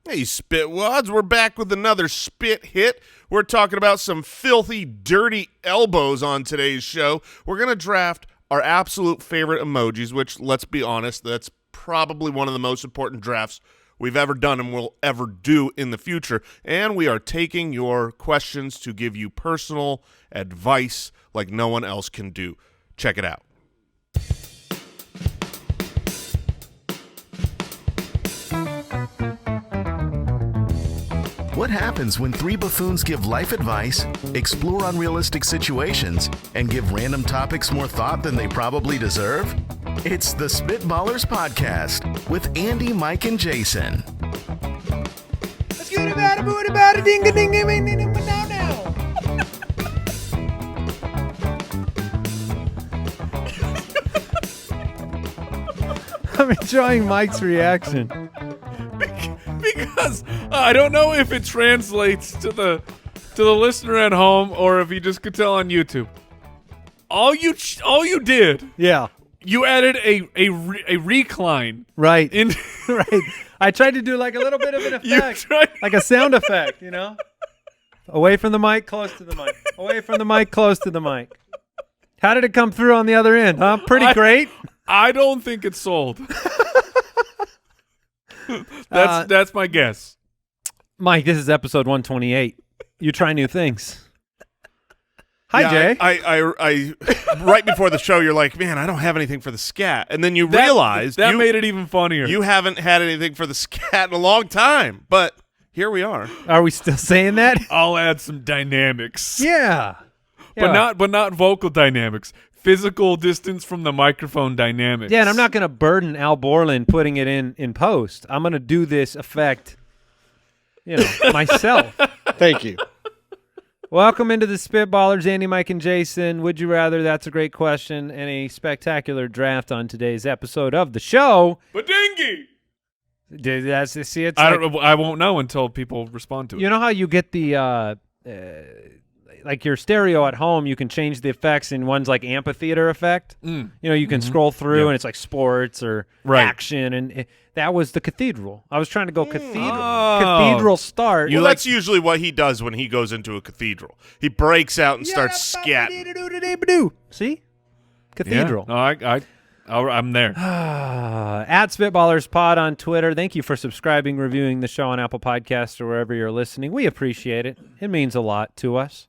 Hey, Spitwads, we're back with another spit hit. We're talking about some filthy, dirty elbows on today's show. We're going to draft our absolute favorite emojis, which, let's be honest, that's probably one of the most important drafts we've ever done and will ever do in the future. And we are taking your questions to give you personal advice like no one else can do. Check it out. What happens when three buffoons give life advice, explore unrealistic situations, and give random topics more thought than they probably deserve? It's the Spitballers Podcast with Andy, Mike, and Jason. Let's get about it, ding ding ding ding now. I'm enjoying Mike's reaction. Because I don't know if it translates to the listener at home or if you just could tell on YouTube. All you did, Yeah, you added a recline. right. In Right. I tried to do like a little bit of an you effect, tried, like a sound effect, you know? Away from the mic, close to the mic. Away from the mic, close to the mic. How did it come through on the other end, huh? Pretty great. I don't think it's sold. That's my guess. Mike, this is episode 128. You try new things. Hi, Jay. I right before the show, you're like, man, I don't have anything for the scat. And then you realize that made it even funnier. You haven't had anything for the scat in a long time, but here we are. Are we still saying that? I'll add some dynamics. Yeah. But not vocal dynamics. Physical distance from the microphone dynamics. Yeah, and I'm not going to burden Al Borland putting it in post. I'm going to do this effect, myself. Thank you. Welcome into the Spitballers, Andy, Mike, and Jason. Would you rather? That's a great question, and a spectacular draft on today's episode of the show. Badingy! I won't know until people respond to it. You know how you get the like your stereo at home, you can change the effects in one's like amphitheater effect. You know, you can scroll through and it's like sports or action, and that was the cathedral. I was trying to go cathedral start. That's usually what he does when he goes into a cathedral. He breaks out and starts scatting. See? Cathedral. Yeah. No, I'm there. At Spitballers Pod on Twitter. Thank you for subscribing, reviewing the show on Apple Podcasts or wherever you're listening. We appreciate it. It means a lot to us.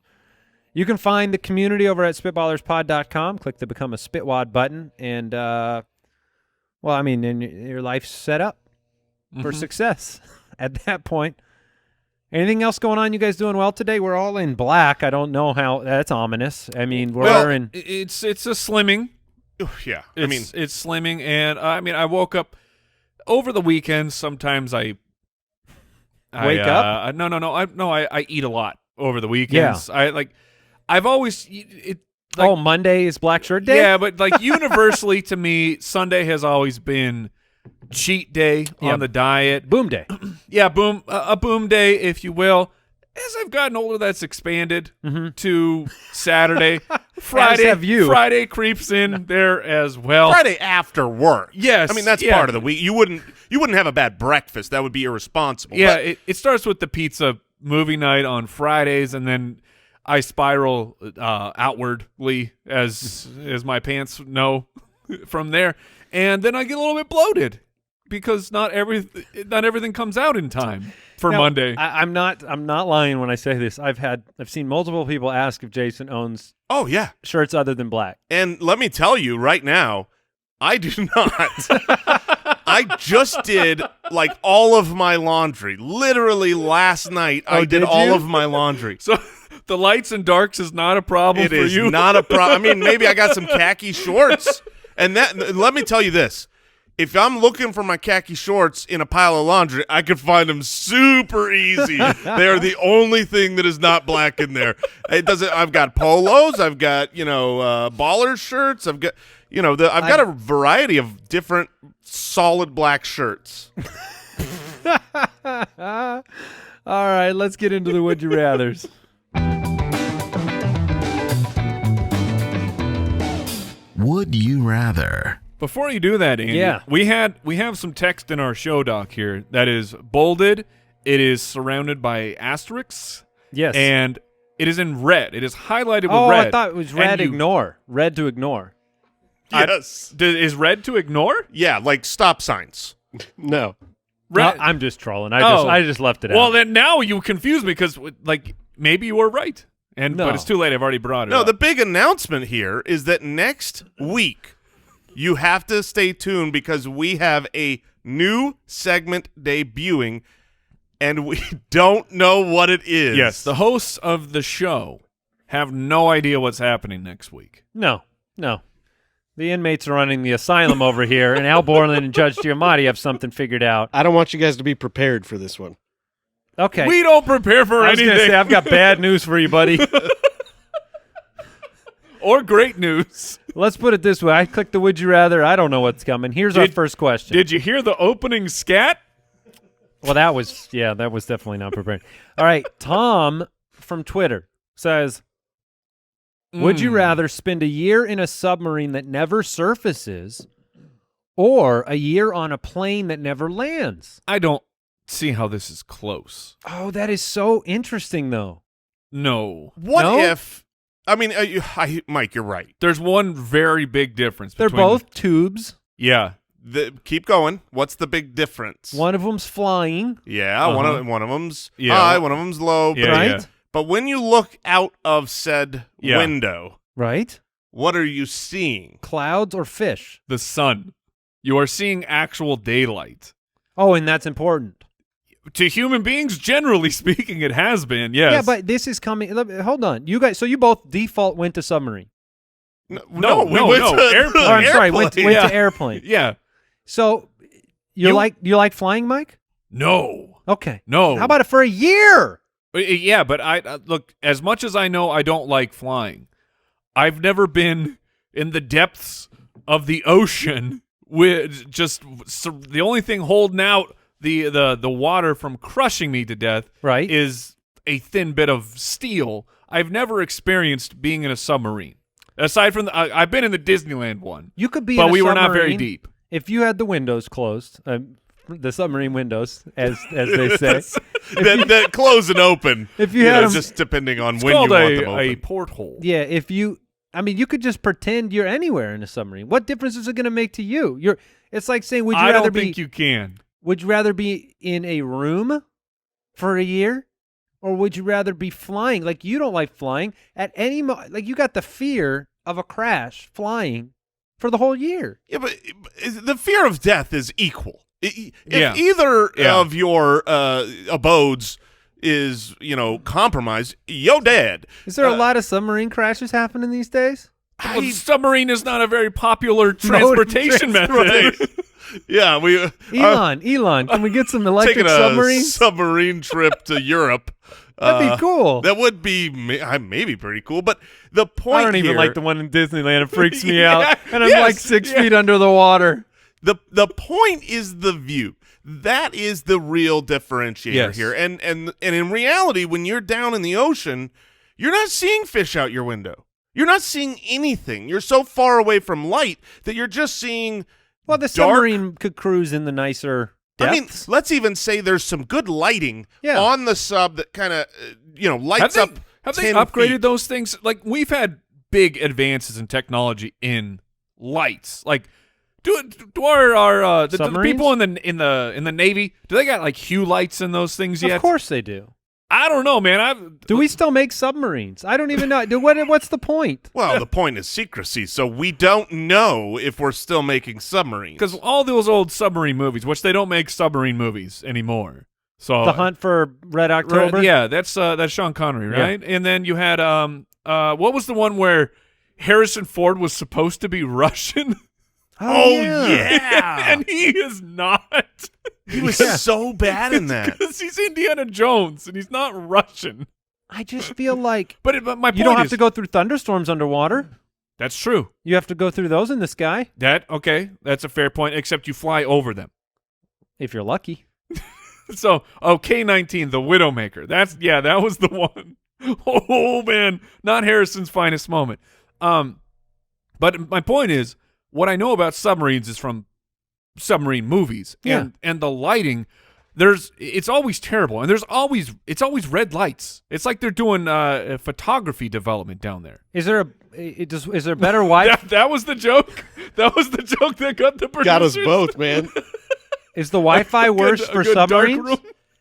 You can find the community over at SpitballersPod.com. Click the Become a Spitwad button, and, your life's set up for success at that point. Anything else going on? You guys doing well today? We're all in black. I don't know how. That's ominous. I mean, It's a slimming. Yeah. It's slimming, and I woke up over the weekend. Sometimes I wake up. I eat a lot over the weekends. Yeah. I've always Monday is Black Shirt Day? Yeah, but like universally to me, Sunday has always been cheat day on the diet. Boom day. Yeah, a boom day, if you will. As I've gotten older, that's expanded to Saturday. Friday creeps in there as well. Friday after work. Yes. I mean, that's part of the week. You wouldn't have a bad breakfast. That would be irresponsible. Yeah, it starts with the pizza movie night on Fridays, and then I spiral outwardly as my pants know from there, and then I get a little bit bloated because not everything comes out in time for Monday. I'm not lying when I say this. I've seen multiple people ask if Jason owns shirts other than black. And let me tell you right now, I do not. I just did like all of my laundry. Literally last night I did all of my laundry. So the lights and darks is not a problem for you? It is not a problem. I mean, maybe I got some khaki shorts. And let me tell you this. If I'm looking for my khaki shorts in a pile of laundry, I can find them super easy. They are the only thing that is not black in there. I've got polos. I've got baller shirts. I've got I've got a variety of different solid black shirts. All right, let's get into the Would You Rathers. Would you rather? Before you do that, Andy, we have some text in our show doc here that is bolded It is surrounded by asterisks. Yes. And it is in red. It is highlighted with oh, red. I thought it was red. Ignore. Red to ignore. Yes. Is red to ignore? Yeah, like stop signs. No. Red. No, I'm just trolling. I just left it out. Well, then now you confuse me because like maybe you were right, but it's too late. I've already brought it up. No, the big announcement here is that next week you have to stay tuned because we have a new segment debuting, and we don't know what it is. Yes, the hosts of the show have no idea what's happening next week. No. The inmates are running the asylum over here, and Al Borland and Judge Giamatti have something figured out. I don't want you guys to be prepared for this one. Okay. We don't prepare for I was anything. going to say, I've got bad news for you, buddy. Or great news. Let's put it this way. I clicked the Would You Rather. I don't know what's coming. Here's our first question. Did you hear the opening scat? Well, that was definitely not prepared. All right. Tom from Twitter says, would you rather spend a year in a submarine that never surfaces or a year on a plane that never lands? I don't see how this is close. Oh, that is so interesting, though. No. What No? if? I mean, Mike, you're right. There's one very big difference. They're between both tubes. Yeah. Keep going. What's the big difference? One of them's flying. Yeah, one of them's Yeah. high, one of them's low. Yeah, right? yeah. But when you look out of said Yeah. window, Right? what are you seeing? Clouds or fish? The sun. You are seeing actual daylight. Oh, and that's important. To human beings, generally speaking, it has been, yes. Yeah, but this is coming. Hold on. You guys, so you both default went to submarine. No, No, we went to airplane. Oh, I'm sorry, went Yeah. to airplane. Yeah. So you like flying, Mike? No. Okay. No. How about it for a year? Yeah, but I look, as much as I know I don't like flying, I've never been in the depths of the ocean with just the only thing holding out the water from crushing me to death Right. is a thin bit of steel. I've never experienced being in a submarine. Aside from I've been in the Disneyland one. You could be but in a we were not very submarine deep. if you had the windows closed, the submarine windows, as they say. that close and open. If you had 'em- just depending on It's when you called want them a open. porthole. Yeah, you could just pretend you're anywhere in a submarine. What difference is it going to make to you? It's like saying, I don't think you can. Would you rather be in a room for a year, or would you rather be flying? Like, you don't like flying at any like, you got the fear of a crash flying for the whole year. Yeah, but the fear of death is equal. If Yeah. either Yeah. of your abodes is, compromised, you're dead. Is there a lot of submarine crashes happening these days? Well, submarine is not a very popular transportation method. Right. Yeah, we Elon, can we get some electric taking a submarines? submarine trip to Europe. That'd be cool. That would be maybe pretty cool. But the point I don't even here- like the one in Disneyland. It freaks me Yeah, out. And I'm yes, like 6 yeah. feet under the water. The point is the view. That is the real differentiator Yes. here. And in reality, when you're down in the ocean, you're not seeing fish out your window. You're not seeing anything. You're so far away from light that you're just seeing Well, the dark. submarine could cruise in the nicer depths. I mean, let's even say there's some good lighting Yeah. on the sub that kind of, lights up. Have they 10 upgraded feet. those things? Like, we've had big advances in technology in lights. Like, do our the Submarines? people in the Navy, do they got like hue lights in those things yet? Of course they do. I don't know, man. Do we still make submarines? I don't even know. What's the point? Well, the point is secrecy, so we don't know if we're still making submarines. Because all those old submarine movies, which they don't make submarine movies anymore. So The Hunt for Red October? yeah, that's Sean Connery, right? And then you had what was the one where Harrison Ford was supposed to be Russian? Oh, yeah. And he is not. He was so bad in that. Because he's Indiana Jones and he's not Russian. I just feel like But my point you don't have is, to go through thunderstorms underwater. That's true. You have to go through those in the sky Okay, that's a fair point. Except you fly over them. if you're lucky. So, K-19, the Widowmaker. That was the one. Oh man, not Harrison's finest moment. But my point is, what I know about submarines is from submarine movies, Yeah. and the lighting. it's always terrible, and it's always red lights. It's like they're doing photography development down there. Is there better Wi-Fi? That was the joke. That was the joke that got the producers. Got us both, man. Is the Wi-Fi worse for submarines?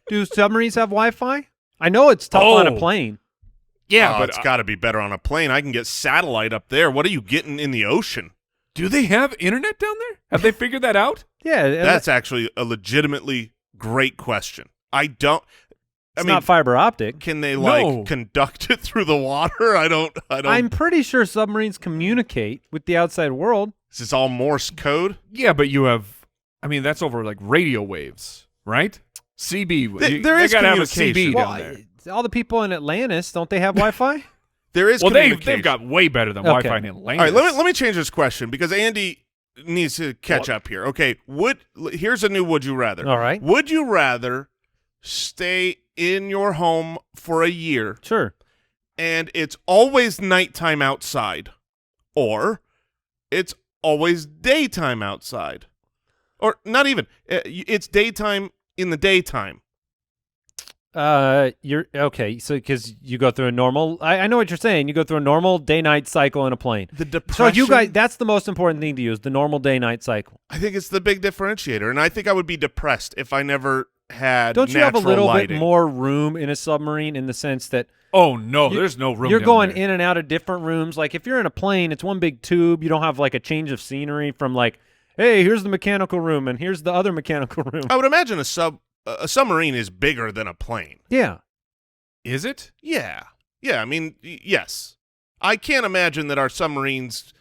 Do submarines have Wi-Fi? I know it's tough on a plane. Yeah, but but it's got to be better on a plane. I can get satellite up there. What are you getting in the ocean? do they have internet down there? Have they figured that out? Yeah, That's actually a legitimately great question. I mean, not fiber optic. Can they No. conduct it through the water? I don't. I'm pretty sure submarines communicate with the outside world. Is this all Morse code? Yeah, but you have. I mean, that's over like radio waves, right? CB. There is they gotta have a communication. CB Well, down there. all the people in Atlantis, don't they have Wi-Fi? There is Well, communication. they've got way better than Okay. Wi-Fi in Atlantis. All right, let me change this question because Andy needs to catch up here. Okay, here's a new would you rather. All right. Would you rather stay in your home for a year Sure. and it's always nighttime outside, or it's always daytime outside, or not even it's daytime in the daytime? You're okay. So because you go through a normal, I know what you're saying. You go through a normal day-night cycle in a plane. The So depression. you guys, that's the most important thing to use, the normal day-night cycle. I think it's the big differentiator, and I think I would be depressed if I never had. Don't you have a natural little lighting. bit more room in a submarine in the sense that Oh no, You- there's no room. you're down going there. in and out of different rooms? Like if you're in a plane, it's one big tube. You don't have like a change of scenery from like, hey, here's the mechanical room and here's the other mechanical room. I would imagine a submarine is bigger than a plane. Yeah. Is it? Yeah. I mean, yes. I can't imagine that our submarines,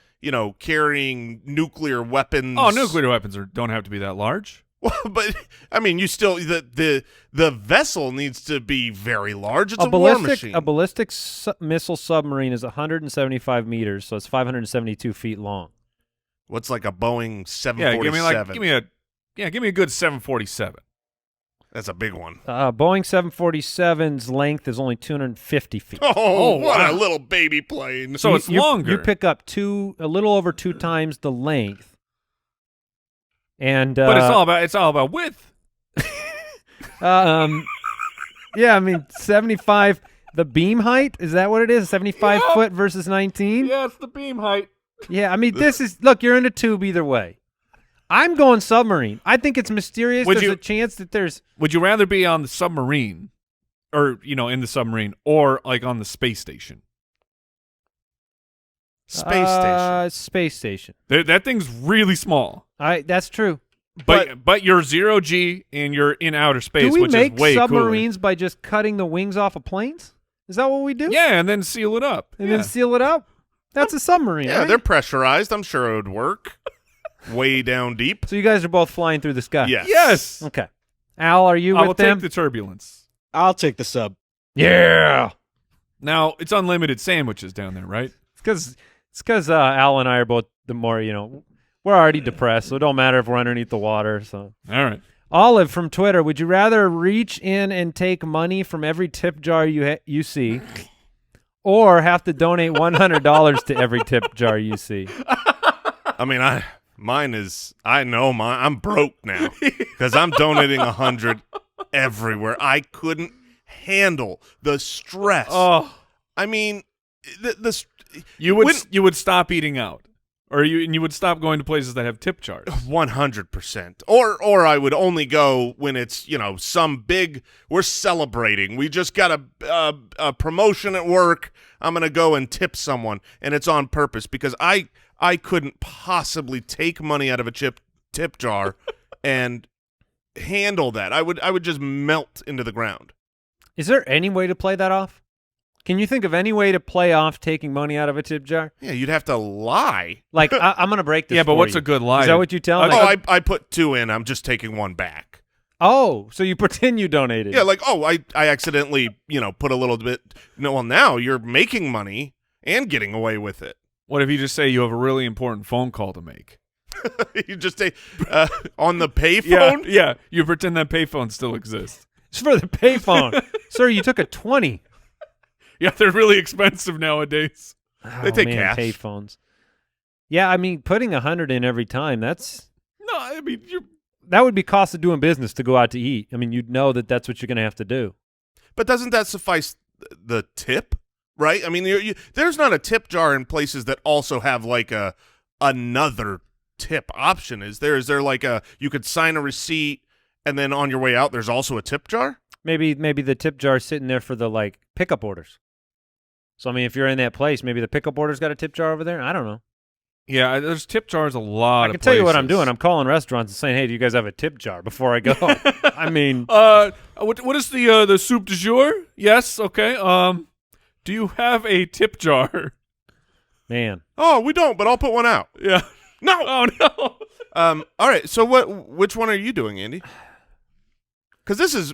carrying nuclear weapons. Oh, nuclear weapons don't have to be that large. Well, but I mean, you still the vessel needs to be very large. It's a war machine. A ballistic missile submarine is 175 meters, so it's 572 feet long. What's like a Boeing Yeah, 747? give me a good 747. That's a big one. Boeing 747's length is only 250 feet. Oh, what wow. a little baby plane. So it's longer. You pick up a little over 2 times the length. And but it's all about width. yeah, I mean 75. The beam height, is that what it is? 75 Yeah. foot versus 19. Yeah, it's the beam height. Yeah, I mean look, you're in a tube either way. I'm going submarine. I think it's mysterious. There's a chance that there's. Would you rather be on the submarine, or in the submarine, or like on the space station? Space station. That thing's really small. That's true. But you're 0G and you're in outer space, Do we which make is way submarines by just cutting the wings off of planes? Is that what we do? cooler. Yeah, and then seal it up. And then seal it up? That's a submarine, Yeah, right? they're pressurized. I'm sure it would work. Way down deep. So you guys are both flying through the sky? Yes. Yes. Okay. Al, are you I with will them? take the turbulence. I'll take the sub. Yeah. Now it's unlimited sandwiches down there, right? It's because Al and I are both the more, we're already depressed, so it don't matter if we're underneath the water. So All right. Olive from Twitter, would you rather reach in and take money from every tip jar you see, or have to donate $100 to every tip jar you see? I mean, I'm broke now because I'm donating 100 everywhere. I couldn't handle the stress. Oh, I mean, you would stop eating out, or you would stop going to places that have tip jars. 100%. Or I would only go when it's, some big, we're celebrating. We just got a promotion at work. I'm going to go and tip someone, and it's on purpose because I couldn't possibly take money out of a tip jar and handle that. I would just melt into the ground. Is there any way to play that off? Can you think of any way to play off taking money out of a tip jar? Yeah, you'd have to lie. Like, I'm going to break this Yeah, but for what's you. a good lie? Is that what you tell me? Oh, I put 2 in. I'm just taking 1 back. Oh, so you pretend you donated. Yeah, like, I accidentally, put a little bit. No, well, now you're making money and getting away with it. What if you just say you have a really important phone call to make? You just say, on the payphone? Yeah. You pretend that payphone still exists. It's for the payphone. Sir, you took a 20. Yeah, they're really expensive nowadays. They take man, cash. Payphones. Yeah, I mean, putting 100 in every time, that's No, I mean that would be cost of doing business to go out to eat. I mean, you'd know that that's what you're going to have to do. But doesn't that suffice the tip, right? I mean, there's not a tip jar in places that also have like another tip option. Is there? Is there like you could sign a receipt and then on your way out there's also a tip jar? Maybe the tip jar's sitting there for the like pickup orders. So I mean, if you're in that place, maybe the pickup order's got a tip jar over there. I don't know. Yeah, there's tip jars a lot. I can tell you what I'm doing. I'm calling restaurants and saying, "Hey, do you guys have a tip jar?" Before I go. I mean, what is the soup du jour? Yes, okay. Do you have a tip jar? man, Oh, we don't, but I'll put one out. Yeah. No. Oh no. All right. So which one are you doing, Andy? Because this is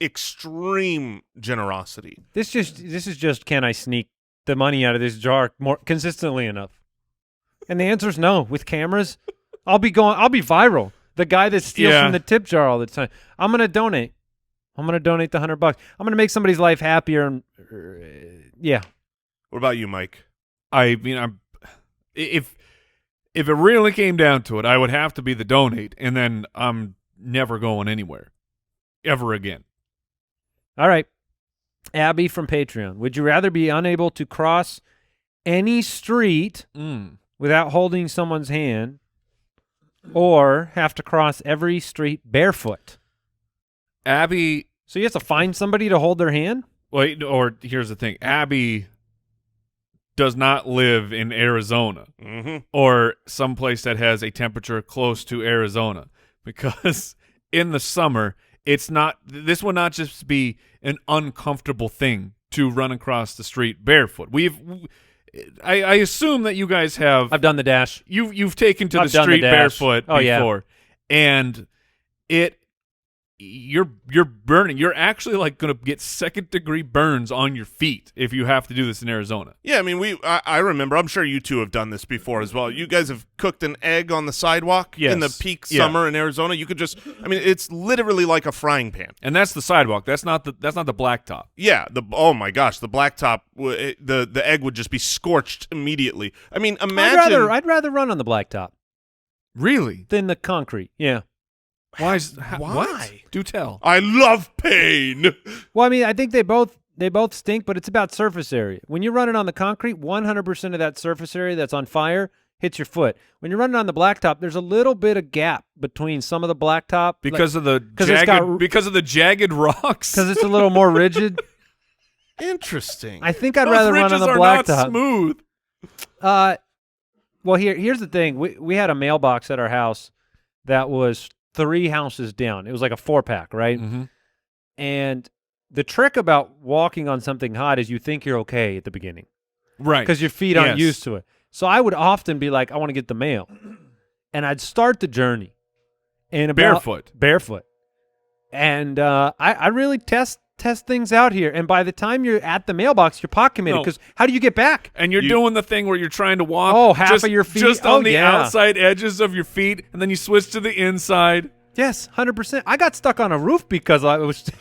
extreme generosity. this is just can I sneak the money out of this jar more consistently enough? And the answer is no. With cameras, I'll be viral. The guy that steals from the tip jar all the time. I'm gonna donate. I'm gonna donate the $100. I'm gonna make somebody's life happier. And yeah. What about you, Mike? I mean, if it really came down to it, I would have to be the donate, and then I'm never going anywhere ever again. All right. Abby from Patreon. Would you rather be unable to cross any street without holding someone's hand, or have to cross every street barefoot? Abby, So you have to find somebody to hold their hand? wait, or here's the thing. Abby does not live in Arizona or someplace that has a temperature close to Arizona, because in the summer, this will not just be an uncomfortable thing to run across the street barefoot. I assume that you guys have. I've done the dash. You've taken to I've the done the street dash. barefoot Oh, yeah. before, and you're burning. You're actually like going to get second-degree burns on your feet if you have to do this in Arizona. Yeah, I mean, I remember. I'm sure you two have done this before as well. You guys have cooked an egg on the sidewalk in the peak summer in Arizona. You could it's literally like a frying pan. And that's the sidewalk. That's not the blacktop. Yeah, oh my gosh, the blacktop, the egg would just be scorched immediately. I mean, imagine. I'd rather run on the blacktop Really? than the concrete. Yeah. Why? Why? Do tell. I love pain. Well, I mean, I think they both stink, but it's about surface area. When you're running on the concrete, 100% of that surface area that's on fire hits your foot. When you're running on the blacktop, there's a little bit of gap between some of the blacktop Because of the jagged rocks. Because it's a little more rigid. Interesting. I think I'd Those rather run on ridges the are blacktop. not smooth. Well, here's the thing. We had a mailbox at our house that was 3 houses down. It was like a 4-pack, right? Mm-hmm. And the trick about walking on something hot is you think you're okay at the beginning. Right. Because your feet aren't used to it. So I would often be like, I want to get the mail. And I'd start the journey. And Barefoot. And I really test things out here. And by the time you're at the mailbox, you're pot committed. Because how do you get back? And you're doing the thing where you're trying to walk half of your feet. just on the outside edges of your feet, and then you switch to the inside. Yes, 100%. I got stuck on a roof because I was...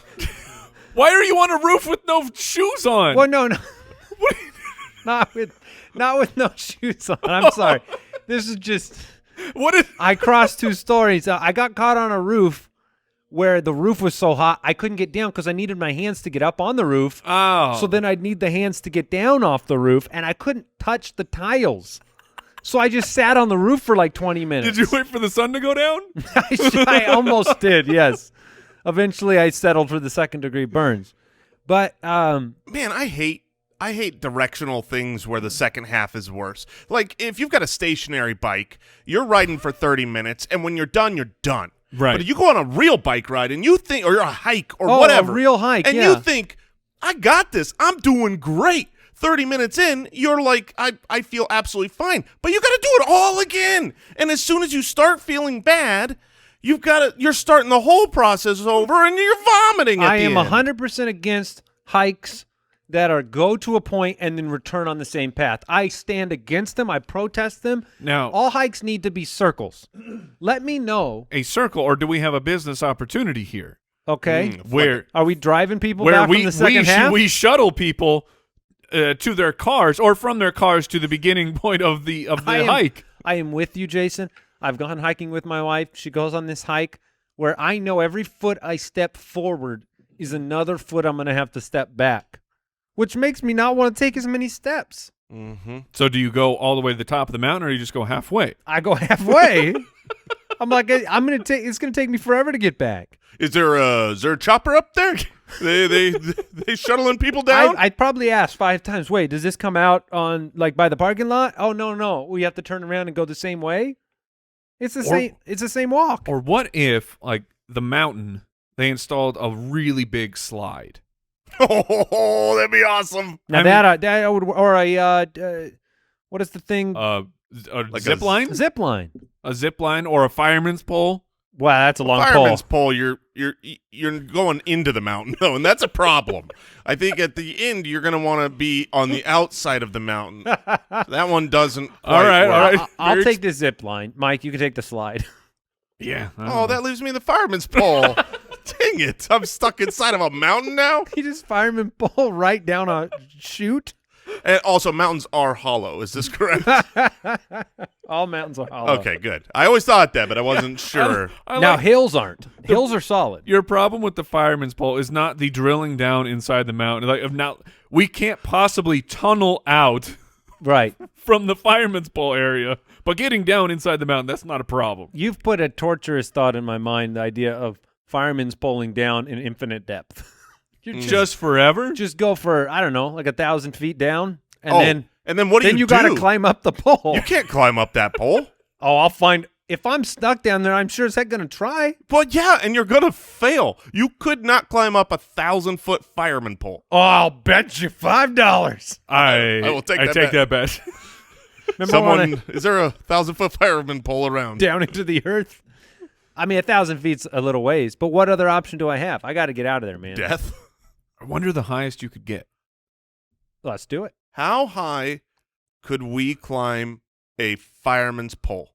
Why are you on a roof with no shoes on? Well, no. not with no shoes on. I'm sorry. This is just... I crossed 2 stories. I got caught on a roof where the roof was so hot I couldn't get down because I needed my hands to get up on the roof. Oh. So then I'd need the hands to get down off the roof, and I couldn't touch the tiles. So I just sat on the roof for like 20 minutes. Did you wait for the sun to go down? I almost did, yes. Eventually I settled for the second-degree burns. But man, I hate directional things where the second half is worse. Like, if you've got a stationary bike, you're riding for 30 minutes, and when you're done, you're done. Right. But if you go on a real bike ride and you think, or you're a hike or a whatever. real hike, and yeah. you think, I got this. I'm doing great. 30 minutes in, you're like, I feel absolutely fine. But you got to do it all again. And as soon as you start feeling bad, you're starting the whole process over and you're vomiting at I the am end. 100% against hikes that are go to a point and then return on the same path. I stand against them. I protest them. Now, all hikes need to be circles. Let me know. A circle, or do we have a business opportunity here? Okay. Where are we driving people where back from the second half? We shuttle people to their cars, or from their cars to the beginning point of the hike. I am with you, Jason. I've gone hiking with my wife. She goes on this hike. where I know every foot I step forward is another foot I'm going to have to step back, which makes me not want to take as many steps. Mm-hmm. So do you go all the way to the top of the mountain, or you just go halfway? I go halfway. I'm like, it's going to take me forever to get back. Is there a chopper up there? they shuttling people down? I'd probably ask 5 times, wait, does this come out on like by the parking lot? Oh, no. We have to turn around and go the same way? It's the same walk. Or what if, like, the mountain, they installed a really big slide? Oh, that'd be awesome. Now that would, or what is the thing? A Like zip line? Zip line. A zip line or a fireman's pole? Wow, that's a long Fireman's pole. pole, you're going into the mountain, though, and that's a problem. I think at the end you're going to want to be on the outside of the mountain. That one doesn't. All right. I'll take the zip line. Mike, you can take the slide. Yeah. Oh, that leaves me the fireman's pole. Dang it! I'm stuck inside of a mountain now. You just fireman pole right down a chute. And also, mountains are hollow. Is this correct? All mountains are hollow. Okay, good. I always thought that, but I wasn't sure. Now hills aren't. Hills are solid. Your problem with the fireman's pole is not the drilling down inside the mountain. We can't possibly tunnel out Right. from the fireman's pole area, but getting down inside the mountain, that's not a problem. You've put a torturous thought in my mind, the idea of firemen's poling down in infinite depth. Just forever? Just go for, I don't know, like 1,000 feet down, and then what do then you you do? got to climb up the pole. You can't climb up that pole. Oh, I'll find. If I'm stuck down there, I'm sure as heck going to try. But yeah, and you're gonna fail. You could not climb up 1,000-foot fireman pole. Oh, I'll bet you $5. I will take that take bet. that bet. Remember Is there a 1,000-foot fireman pole around? down into the earth? I mean, 1,000 feet's a little ways, but what other option do I have? I got to get out of there, man. Death. I wonder the highest you could get. Let's do it. How high could we climb a fireman's pole?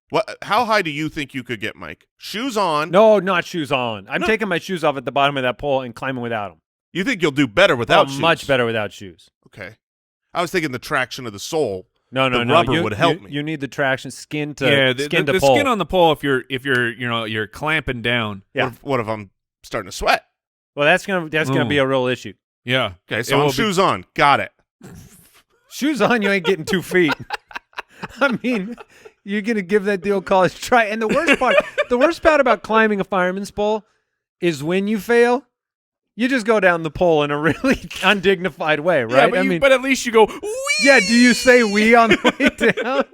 What? How high do you think you could get, Mike? Shoes on. No, not shoes on. I'm taking my shoes off at the bottom of that pole and climbing without them. You think you'll do better without shoes? Much better without shoes. Okay. I was thinking the traction of the sole. No. The rubber would help me. You need the traction, skin to The pole. skin on the pole. If you're clamping down. Yeah. What if I'm starting to sweat? Well, that's gonna be a real issue. Yeah. Okay, so shoes on. Got it. Shoes on, you ain't getting 2 feet. I mean, you're gonna give that deal a college try. And the worst part about climbing a fireman's pole is when you fail, you just go down the pole in a really undignified way, right? Yeah, but at least you go. Wee! Yeah. Do you say "we" on the way down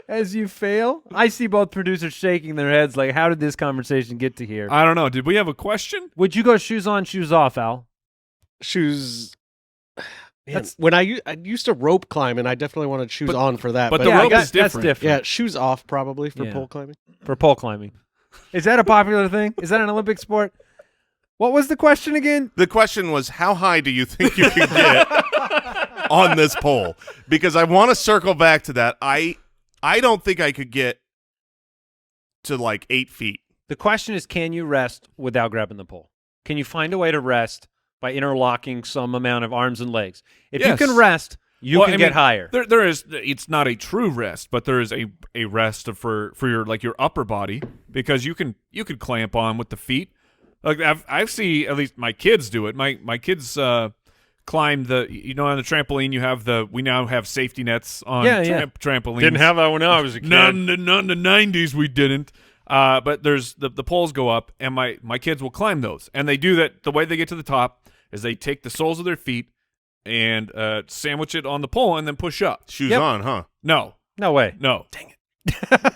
as you fail? I see both producers shaking their heads, like, "How did this conversation get to here?" I don't know. Did we have a question? Would you go shoes on, shoes off, Al? Shoes. Man, when I used to rope climb, and I definitely wanted shoes on for that. But the rope is that's different. different. Yeah, shoes off probably for pole climbing. For pole climbing. Is that a popular thing? Is that an Olympic sport? What was the question again? The question was, how high do you think you can get on this pole? Because I want to circle back to that. I don't think I could get to like 8 feet. The question is, can you rest without grabbing the pole? Can you find a way to rest by interlocking some amount of arms and legs? If you can rest, you can get higher. There is. It's not a true rest, but there is a rest for your upper body, because you could clamp on with the feet. Like I see at least my kids do it. My kids climb on the trampoline. We now have safety nets on trampolines. Didn't have that when I was a kid. Not in the 90s. We didn't. But there's the poles go up, and my kids will climb those, and they do that. The way they get to the top is they take the soles of their feet and sandwich it on the pole and then push up. Shoes on, huh? No way. No. Dang it.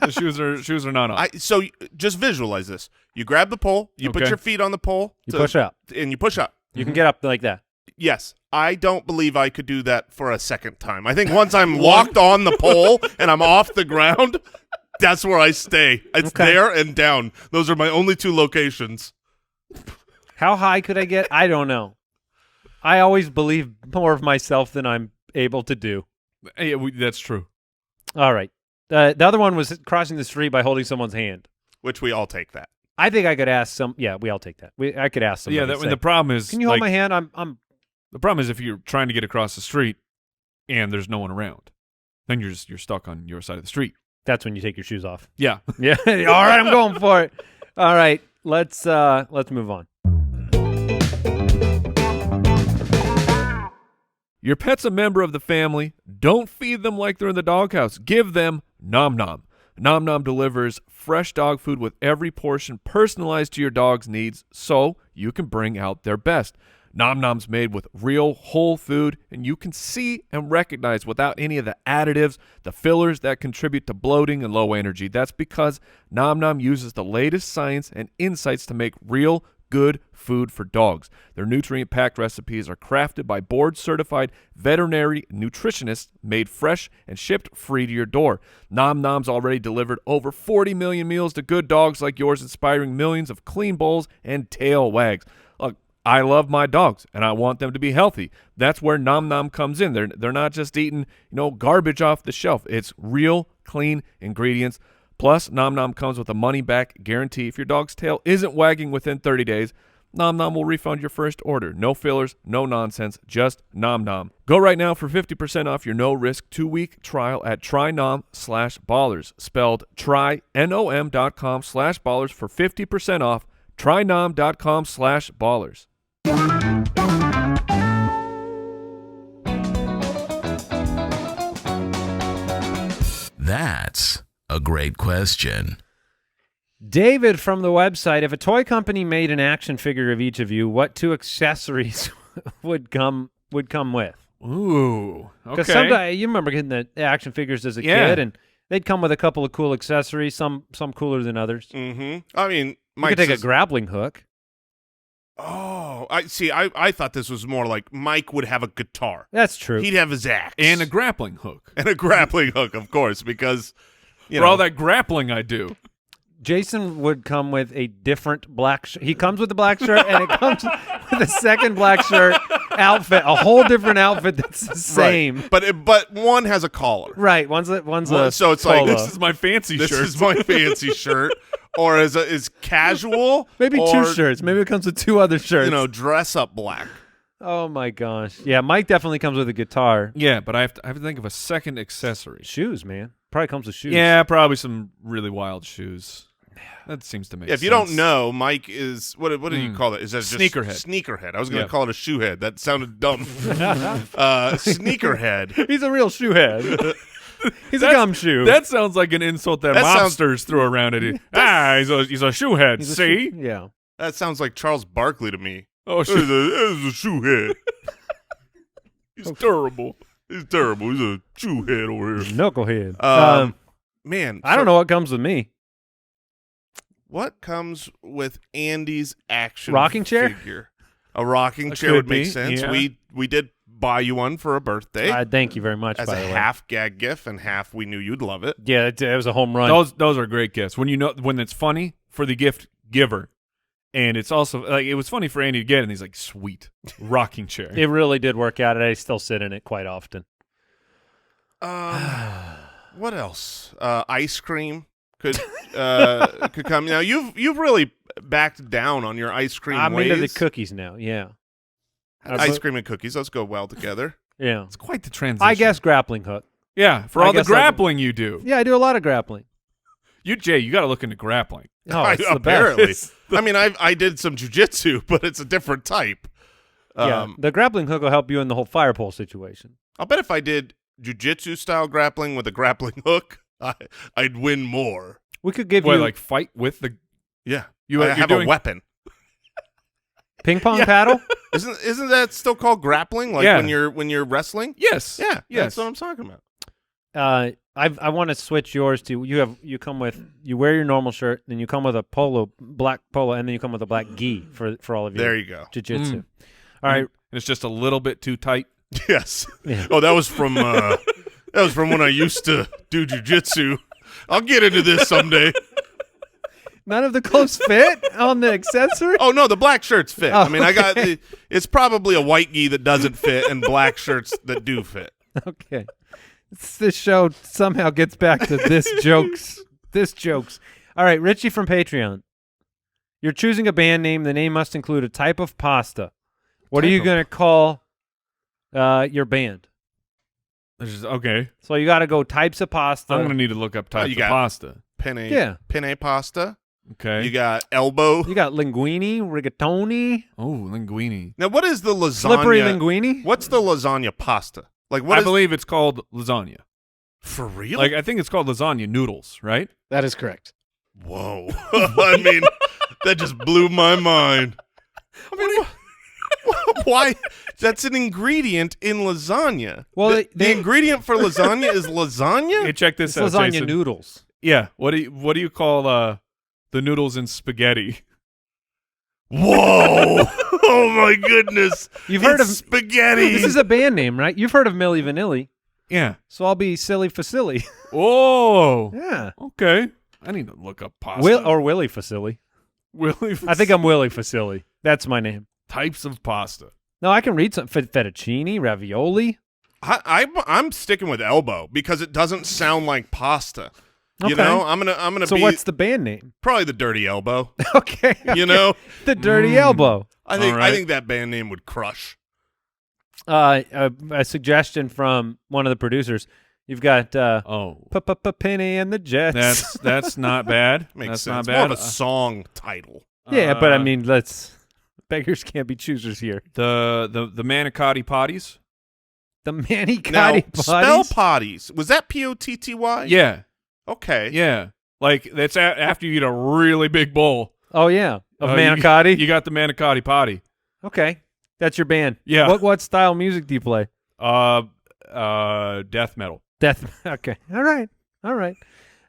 The shoes are not on. So just visualize this. You grab the pole, you put your feet on the pole, You push up. and you push up. You can get up like that. Yes, I don't believe I could do that for a second time. I think once I'm locked on the pole and I'm off the ground, that's where I stay. It's there and down. Those are my only 2 locations. How high could I get? I don't know. I always believe more of myself than I'm able to do. Yeah, that's true. All right. The other one was crossing the street by holding someone's hand. Which we all take that. I think I could ask some. Yeah, we all take that. I could ask somebody. Yeah, the problem is. Can you hold my hand? I'm. The problem is if you're trying to get across the street and there's no one around, then you're stuck on your side of the street. That's when you take your shoes off. Yeah. Yeah. All right, I'm going for it. All right, let's move on. Your pet's a member of the family. Don't feed them like they're in the doghouse. Give them NomNom. NomNom delivers fresh dog food with every portion personalized to your dog's needs so you can bring out their best. NomNom's made with real whole food, and you can see and recognize without any of the additives, the fillers that contribute to bloating and low energy. That's because NomNom uses the latest science and insights to make real good food for dogs. Their nutrient-packed recipes are crafted by board-certified veterinary nutritionists, made fresh and shipped free to your door. NomNom's already delivered over 40 million meals to good dogs like yours, inspiring millions of clean bowls and tail wags. Look, I love my dogs, and I want them to be healthy. That's where NomNom comes in. They're not just eating, garbage off the shelf. It's real, clean ingredients. Plus, NomNom comes with a money-back guarantee. If your dog's tail isn't wagging within 30 days, NomNom will refund your first order. No fillers, no nonsense, just NomNom. Go right now for 50% off your no-risk 2-week trial at trynom/ballers, spelled trynom.com/ballers for 50% off. trynom.com/ballers. That's a great question. David from the website, if a toy company made an action figure of each of you, what 2 accessories would come with? Ooh, Because okay. sometimes you remember getting the action figures as a kid, and they'd come with a couple of cool accessories, some cooler than others. Mm-hmm. I mean, You Mike could take says, a grappling hook. Oh, I see. I thought this was more like Mike would have a guitar. That's true. He'd have his axe And a grappling hook. and a grappling hook, of course, because For all that grappling I do. Jason would come with a different black shirt. He comes with the black shirt, and it comes with a second black shirt outfit, a whole different outfit that's the same. Right. But one has a collar. Right. One's a So it's like polo. This is my fancy This shirt. is my fancy shirt, or is casual. Maybe or, 2 shirts. Maybe it comes with 2 other shirts. Dress up black. Oh my gosh. Yeah, Mike definitely comes with a guitar. Yeah, but I have to think of a second accessory. Shoes, man. Probably comes with shoes. Yeah, probably some really wild shoes. That seems to make sense. If you don't know, Mike is what do you call it? Is that just Sneakerhead. Sneakerhead. I was going to Yeah. call it a shoehead. That sounded dumb. Sneakerhead. He's a real shoehead. He's a gumshoe. That sounds like an insult that, That sounds- mobsters throw around at you. He's a shoehead. He's a See? yeah. That sounds like Charles Barkley to me. Oh, He's a shoehead. He's terrible. He's terrible. He's a shoehead over here. Knucklehead. Man, I don't know what comes with me. what comes with Andy's action Rocking chair? figure. A rocking That chair would could make be, sense. yeah. We did buy you one for a birthday Thank you very much, as by a the way. half gag gift, and half we knew you'd love it. Yeah, it was a home run. Those are great gifts. When it's funny for the gift giver, and it's also like it was funny for Andy to get, and he's like, sweet rocking chair. It really did work out, and I still sit in it quite often. What else? Ice cream could come. Now you've really backed down on your ice cream I'm ways. into the cookies now. Yeah. Ice cream and cookies. Those go well together. Yeah. It's quite the transition. I guess grappling hook. Yeah, for I all the guess I grappling you do. Yeah, I do a lot of grappling. Jay, you got to look into grappling. Oh, it's the apparently. best. I mean, I did some jujitsu, but it's a different type. Yeah, the grappling hook will help you in the whole fire pole situation. I'll bet if I did jujitsu style grappling with a grappling hook, I'd win more. We could give Boy, you like fight with the Yeah, I you're have doing- a weapon. ping pong paddle. Isn't that still called grappling? Like Yeah. when you're wrestling? Yes. Yeah, Yes. that's what I'm talking about. I want to switch yours to you wear your normal shirt, then you come with a black polo, and then you come with a black gi for all of you. There you go. Jiu-jitsu. All right. And it's just a little bit too tight. Yes. Yeah. Oh, that was from when I used to do jujitsu. I'll get into this someday. None of the clothes fit on the accessory. Oh no, the black shirts fit. Oh, I mean, I got it's probably a white gi that doesn't fit and black shirts that do fit. Okay. This show somehow gets back to this jokes. All right, Richie from Patreon. You're choosing a band name. The name must include a type of pasta. What are you going to call your band? Okay. So you got to go types of pasta. I'm going to need to look up types you of got- pasta. Penne pasta. Okay. You got elbow. You got linguine, rigatoni, Oh, linguine. Now, what is the lasagna? slippery linguine. What's the lasagna pasta? Like, what I is believe it's called lasagna. for real? Like I think it's called lasagna noodles, right? That is correct. Whoa! I mean, that just blew my mind. I mean, why? That's an ingredient in lasagna. Well, the ingredient for lasagna is lasagna. Hey, check this It's out, lasagna Jason. noodles. Yeah. What do you call the noodles in spaghetti? Whoa! Oh my goodness! You've heard of spaghetti. This is a band name, right? You've heard of Milli Vanilli, Yeah. so I'll be Silly Facilli. Oh. Yeah. Okay. I need to look up pasta. Willie Facilli. Willie. I think I'm Willie Facilli. That's my name. Types of pasta. No, I can read some fettuccine, ravioli. I'm sticking with elbow because it doesn't sound like pasta. You Okay. know, I'm gonna So be what's the band name? probably the Dirty Elbow. Okay. You know, The Dirty Elbow. I think All right. I think that band name would crush. A suggestion from one of the producers. You've got Oh. Penny and the Jets. That's not bad. Makes That's sense. not More bad. of a song title. Yeah, but I mean, beggars can't be choosers here. The manicotti potties. The Manny Now, Cotti spell potties. potties. Was that Potty? Yeah. Okay. Yeah. Like that's after you eat a really big bowl. Oh yeah, of You- manicotti. You got the manicotti potty. Okay, that's your band. Yeah. What style music do you play? Death metal. Death. Okay. All right.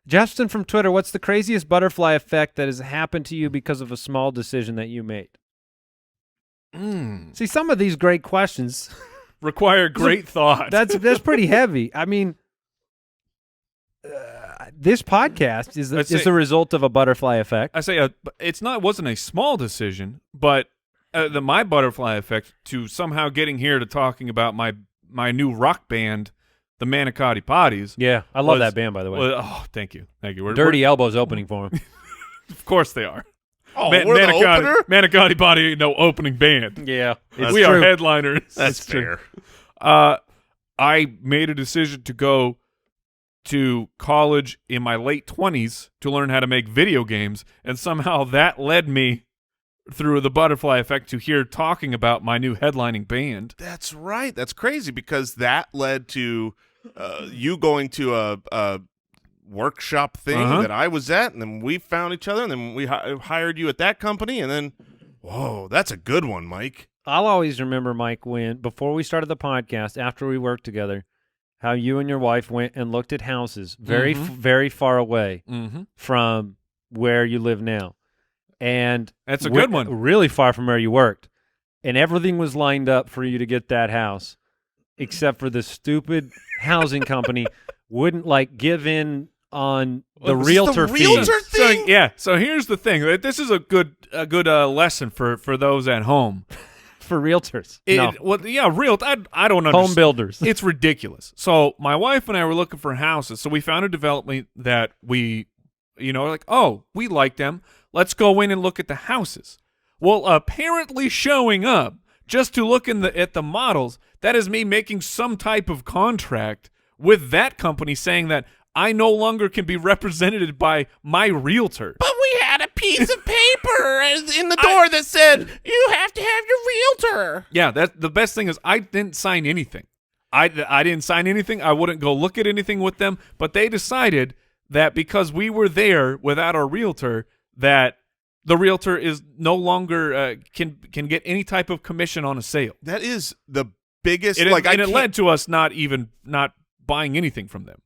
Justin from Twitter. What's the craziest butterfly effect that has happened to you because of a small decision that you made? See, some of these great questions. Require great thought. That's pretty heavy. I mean, this podcast is Let's the say- result of a butterfly effect. I say wasn't a small decision, but my butterfly effect to somehow getting here to talking about my new rock band, the Manicotti Potties. Yeah, I love was- that band, by the way. Oh, thank you. We're, Dirty Elbows opening for him. of course they are. Oh, we're the opener? Manicotti Potty ain't no opening band. Yeah, it's we true. are headliners. That's fair. I made a decision to go to college in my late 20s to learn how to make video games, and somehow that led me through the butterfly effect to here talking about my new headlining band. That's right. That's crazy because that led to you going to a workshop thing that I was at, and then we found each other, and then we hired you at that company, and then, whoa, that's a good one, Mike. I'll always remember, Mike, when before we started the podcast, after we worked together, how you and your wife went and looked at houses very, very far away from where you live now. And That's a good one. Really far from where you worked. And everything was lined up for you to get that house, except for the stupid housing company wouldn't give in on the Was realtor the fee. realtor thing? So here's the thing. This is a good lesson for those at home. For realtors. No. I don't understand. Home builders. It's ridiculous. So my wife and I were looking for houses. So we found a development that we, we like them. Let's go in and look at the houses. Well, apparently showing up just to look at the models, that is me making some type of contract with that company saying that I no longer can be represented by my realtor. But we had a piece of paper in the door that said, you have to have your realtor. Yeah, the best thing is I didn't sign anything. I didn't sign anything. I wouldn't go look at anything with them. But they decided that because we were there without our realtor, that the realtor is no longer can get any type of commission on a sale. That is the biggest. It it led to us not buying anything from them.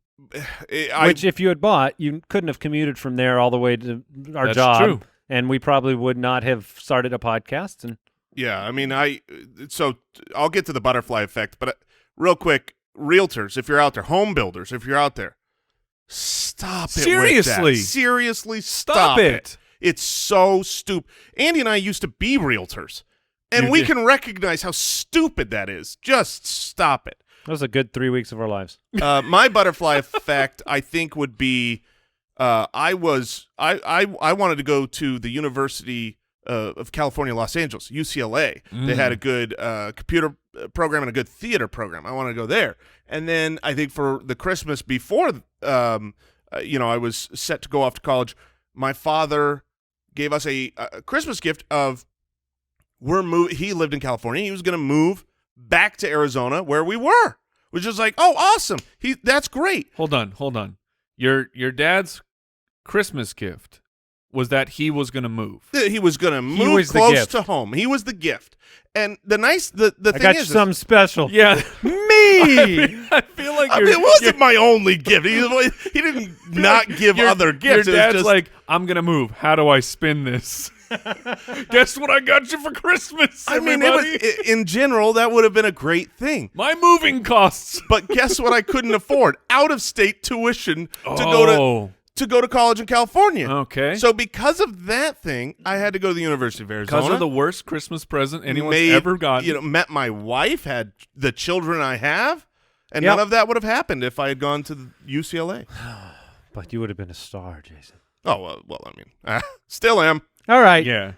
Which, if you had bought, you couldn't have commuted from there all the way to our That's job. true. And we probably would not have started a podcast. And Yeah, I mean, so I'll get to the butterfly effect, but real quick, realtors, if you're out there, home builders, if you're out there, stop it. Seriously. With that. Seriously, Stop it. It's so stupid. Andy and I used to be realtors, and You we did. can recognize how stupid that is. Just stop it. that was a good 3 weeks of our lives. My butterfly effect, I think, would be I wanted to go to the University of California, Los Angeles, UCLA. They had a good computer program and a good theater program. I wanted to go there. And then I think for the Christmas before, I was set to go off to college, my father gave us a Christmas gift of he lived in California. He was going to move back to Arizona where we were, which is like, oh, awesome. That's great. Hold on. Your dad's Christmas gift was that he was going to move. He was going to move close to home. He was the gift. And the thing got is, you something special. Yeah. Me. I feel like it wasn't my only gift. He didn't not give other gifts. Your dad's like, I'm going to move. How do I spin this? Guess what I got you for Christmas, everybody? In general, that would have been a great thing. My moving costs. But guess what I couldn't afford? Out-of-state tuition to go to college in California. Okay. So because of that thing, I had to go to the University of Arizona. Because of the worst Christmas present anyone's ever gotten. Met my wife, had the children I have, and none of that would have happened if I had gone to UCLA. But you would have been a star, Jason. Oh, well, I mean, still am. All right. Yeah.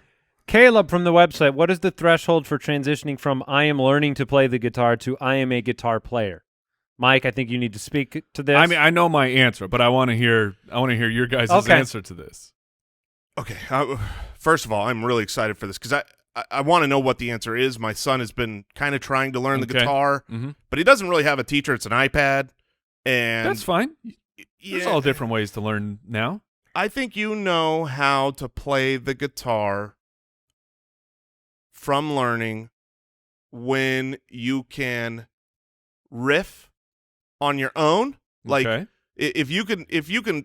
Caleb from the website, what is the threshold for transitioning from I am learning to play the guitar to I am a guitar player? Mike, I think you need to speak to this. I mean, I know my answer, but I want to hear your guys' answer to this. Okay. First of all, I'm really excited for this because I want to know what the answer is. My son has been kind of trying to learn the guitar, but he doesn't really have a teacher. It's an iPad. And that's fine. There's all different ways to learn now. I think you know how to play the guitar from learning when you can riff on your own. Like if you can,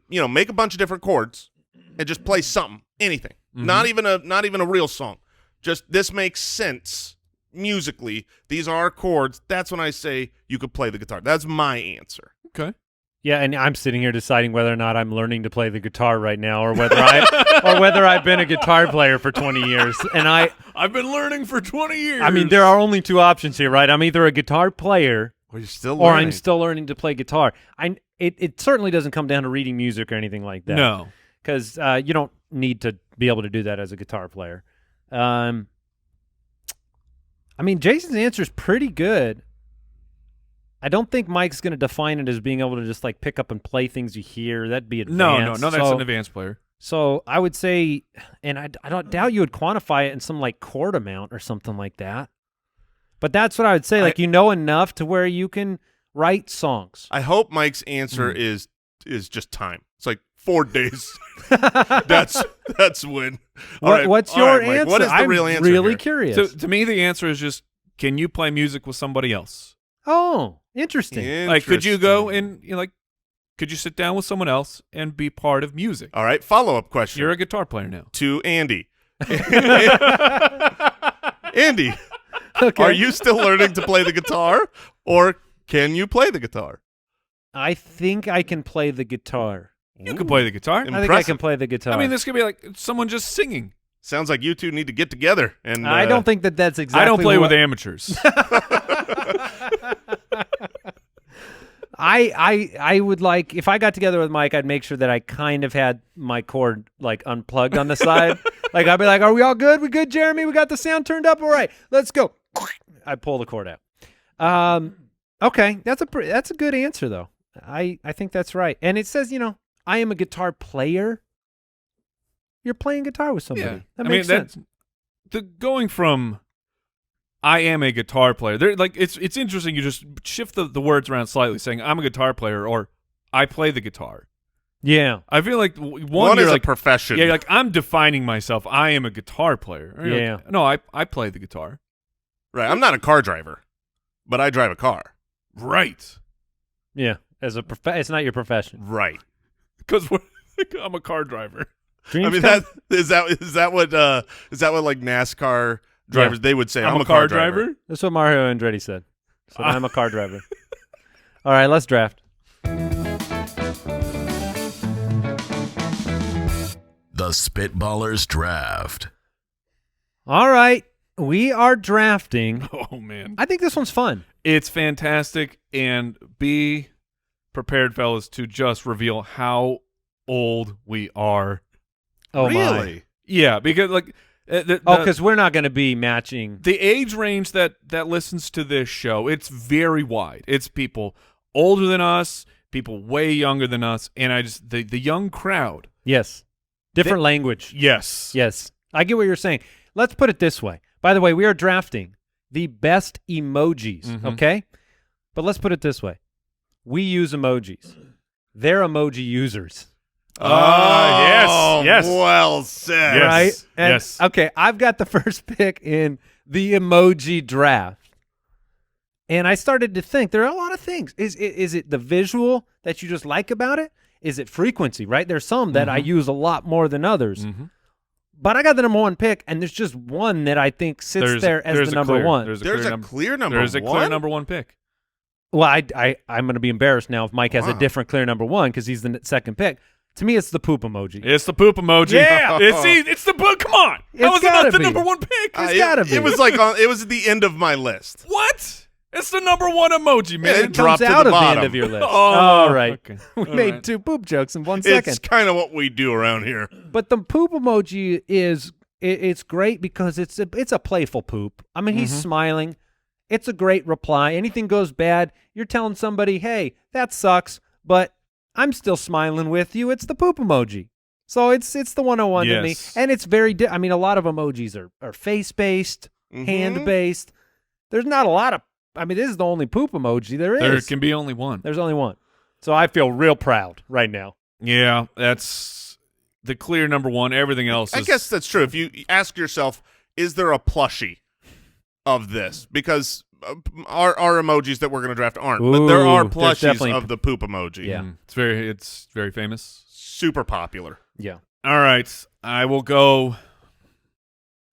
make a bunch of different chords and just play something, anything, not even a real song. Just this makes sense musically. These are chords. That's when I say you could play the guitar. That's my answer. Okay. Yeah, and I'm sitting here deciding whether or not I'm learning to play the guitar right now, or whether I've been a guitar player for 20 years. And I've been learning for 20 years. I mean, there are only two options here, right? I'm either a guitar player, or you're still learning. or I'm still learning to play guitar. It certainly doesn't come down to reading music or anything like that. No, because you don't need to be able to do that as a guitar player. I mean, Jason's answer is pretty good. I don't think Mike's going to define it as being able to just like pick up and play things you hear. That'd be advanced. No, that's an advanced player. So I would say, and I don't doubt you would quantify it in some like chord amount or something like that. But that's what I would say. Like enough to where you can write songs. I hope Mike's answer is just time. It's like 4 days. that's when. What's your answer? Mike, what is the real answer? I'm really here? curious. So to me, the answer is just: can you play music with somebody else? Oh, interesting. Like, could you go and could you sit down with someone else and be part of music? All right. Follow-up question. You're a guitar player now. To Andy. Andy, okay. Are you still learning to play the guitar, or can you play the guitar? I think I can play the guitar. You can play the guitar. I think I can play the guitar. I mean, this could be like someone just singing. Sounds like you two need to get together. And I don't think that's exactly. I don't play with amateurs. I would like, if I got together with Mike, I'd make sure that I kind of had my cord like unplugged on the side. Like I'd be like, "Are we all good? We good, Jeremy? We got the sound turned up. All right, let's go." I pull the cord out. Okay, that's a good answer though. I think that's right. And it says, I am a guitar player. You're playing guitar with somebody. Yeah. That makes sense. Going from I am a guitar player. It's interesting. You just shift the words around slightly, saying I'm a guitar player or I play the guitar. Yeah, I feel like one is a profession. Yeah, like I'm defining myself. I am a guitar player. Yeah. Like, no, I play the guitar. Right. I'm not a car driver, but I drive a car. Right. Yeah. It's not your profession. Right. Because I'm a car driver. Dreams I mean, is that what like NASCAR drivers they would say? I'm a car driver. That's what Mario Andretti said. So I'm a car driver. All right, let's draft. The Spitballers Draft. All right, we are drafting. Oh man, I think this one's fun. It's fantastic, and be prepared, fellas, to just reveal how old we are. Oh really? My. Yeah, because like because we're not going to be matching the age range that listens to this show. It's very wide. It's people older than us, people way younger than us, and the young crowd. Yes. Different language. Yes. Yes. I get what you're saying. Let's put it this way. By the way, we are drafting the best emojis, okay? But let's put it this way. We use emojis. They're emoji users. Yes. Well said. Yes. Right? And, Yes. Okay, I've got the first pick in the Emoji Draft. And I started to think there are a lot of things. Is it the visual that you just like about it? Is it frequency, right? There's some that I use a lot more than others. But I got the number one pick, and there's just one that I think sits there as the number one. There's a clear number one? There's a clear number one pick. Well, I'm going to be embarrassed now if Mike has a different clear number one because he's the second pick. To me, it's the poop emoji. It's the poop emoji. Yeah. It's the poop. Come on. How was it not the number one pick? It's gotta be. It was like it was at the end of my list. What? It's the number one emoji, man. Yeah, It comes dropped to out the of the bottom. end of your list. Oh, All right. okay. We All made right. 2 poop jokes in 1 second. It's kind of what we do around here. But the poop emoji it's great because it's a playful poop. I mean, he's smiling. It's a great reply. Anything goes bad, you're telling somebody, hey, that sucks, but I'm still smiling with you. It's the poop emoji. So it's the 101 to me. Yes. And it's very I mean, a lot of emojis are face-based, hand-based. There's not a lot of I mean, this is the only poop emoji there is. There can be only one. There's only one. So I feel real proud right now. Yeah, that's the clear number one. Everything else I is... guess that's true. If you ask yourself, is there a plushie of this? Because our emojis that we're going to draft aren't, but there are Ooh, there's plushies definitely- of the poop emoji. Yeah. It's very famous. Super popular. Yeah. All right, I will go...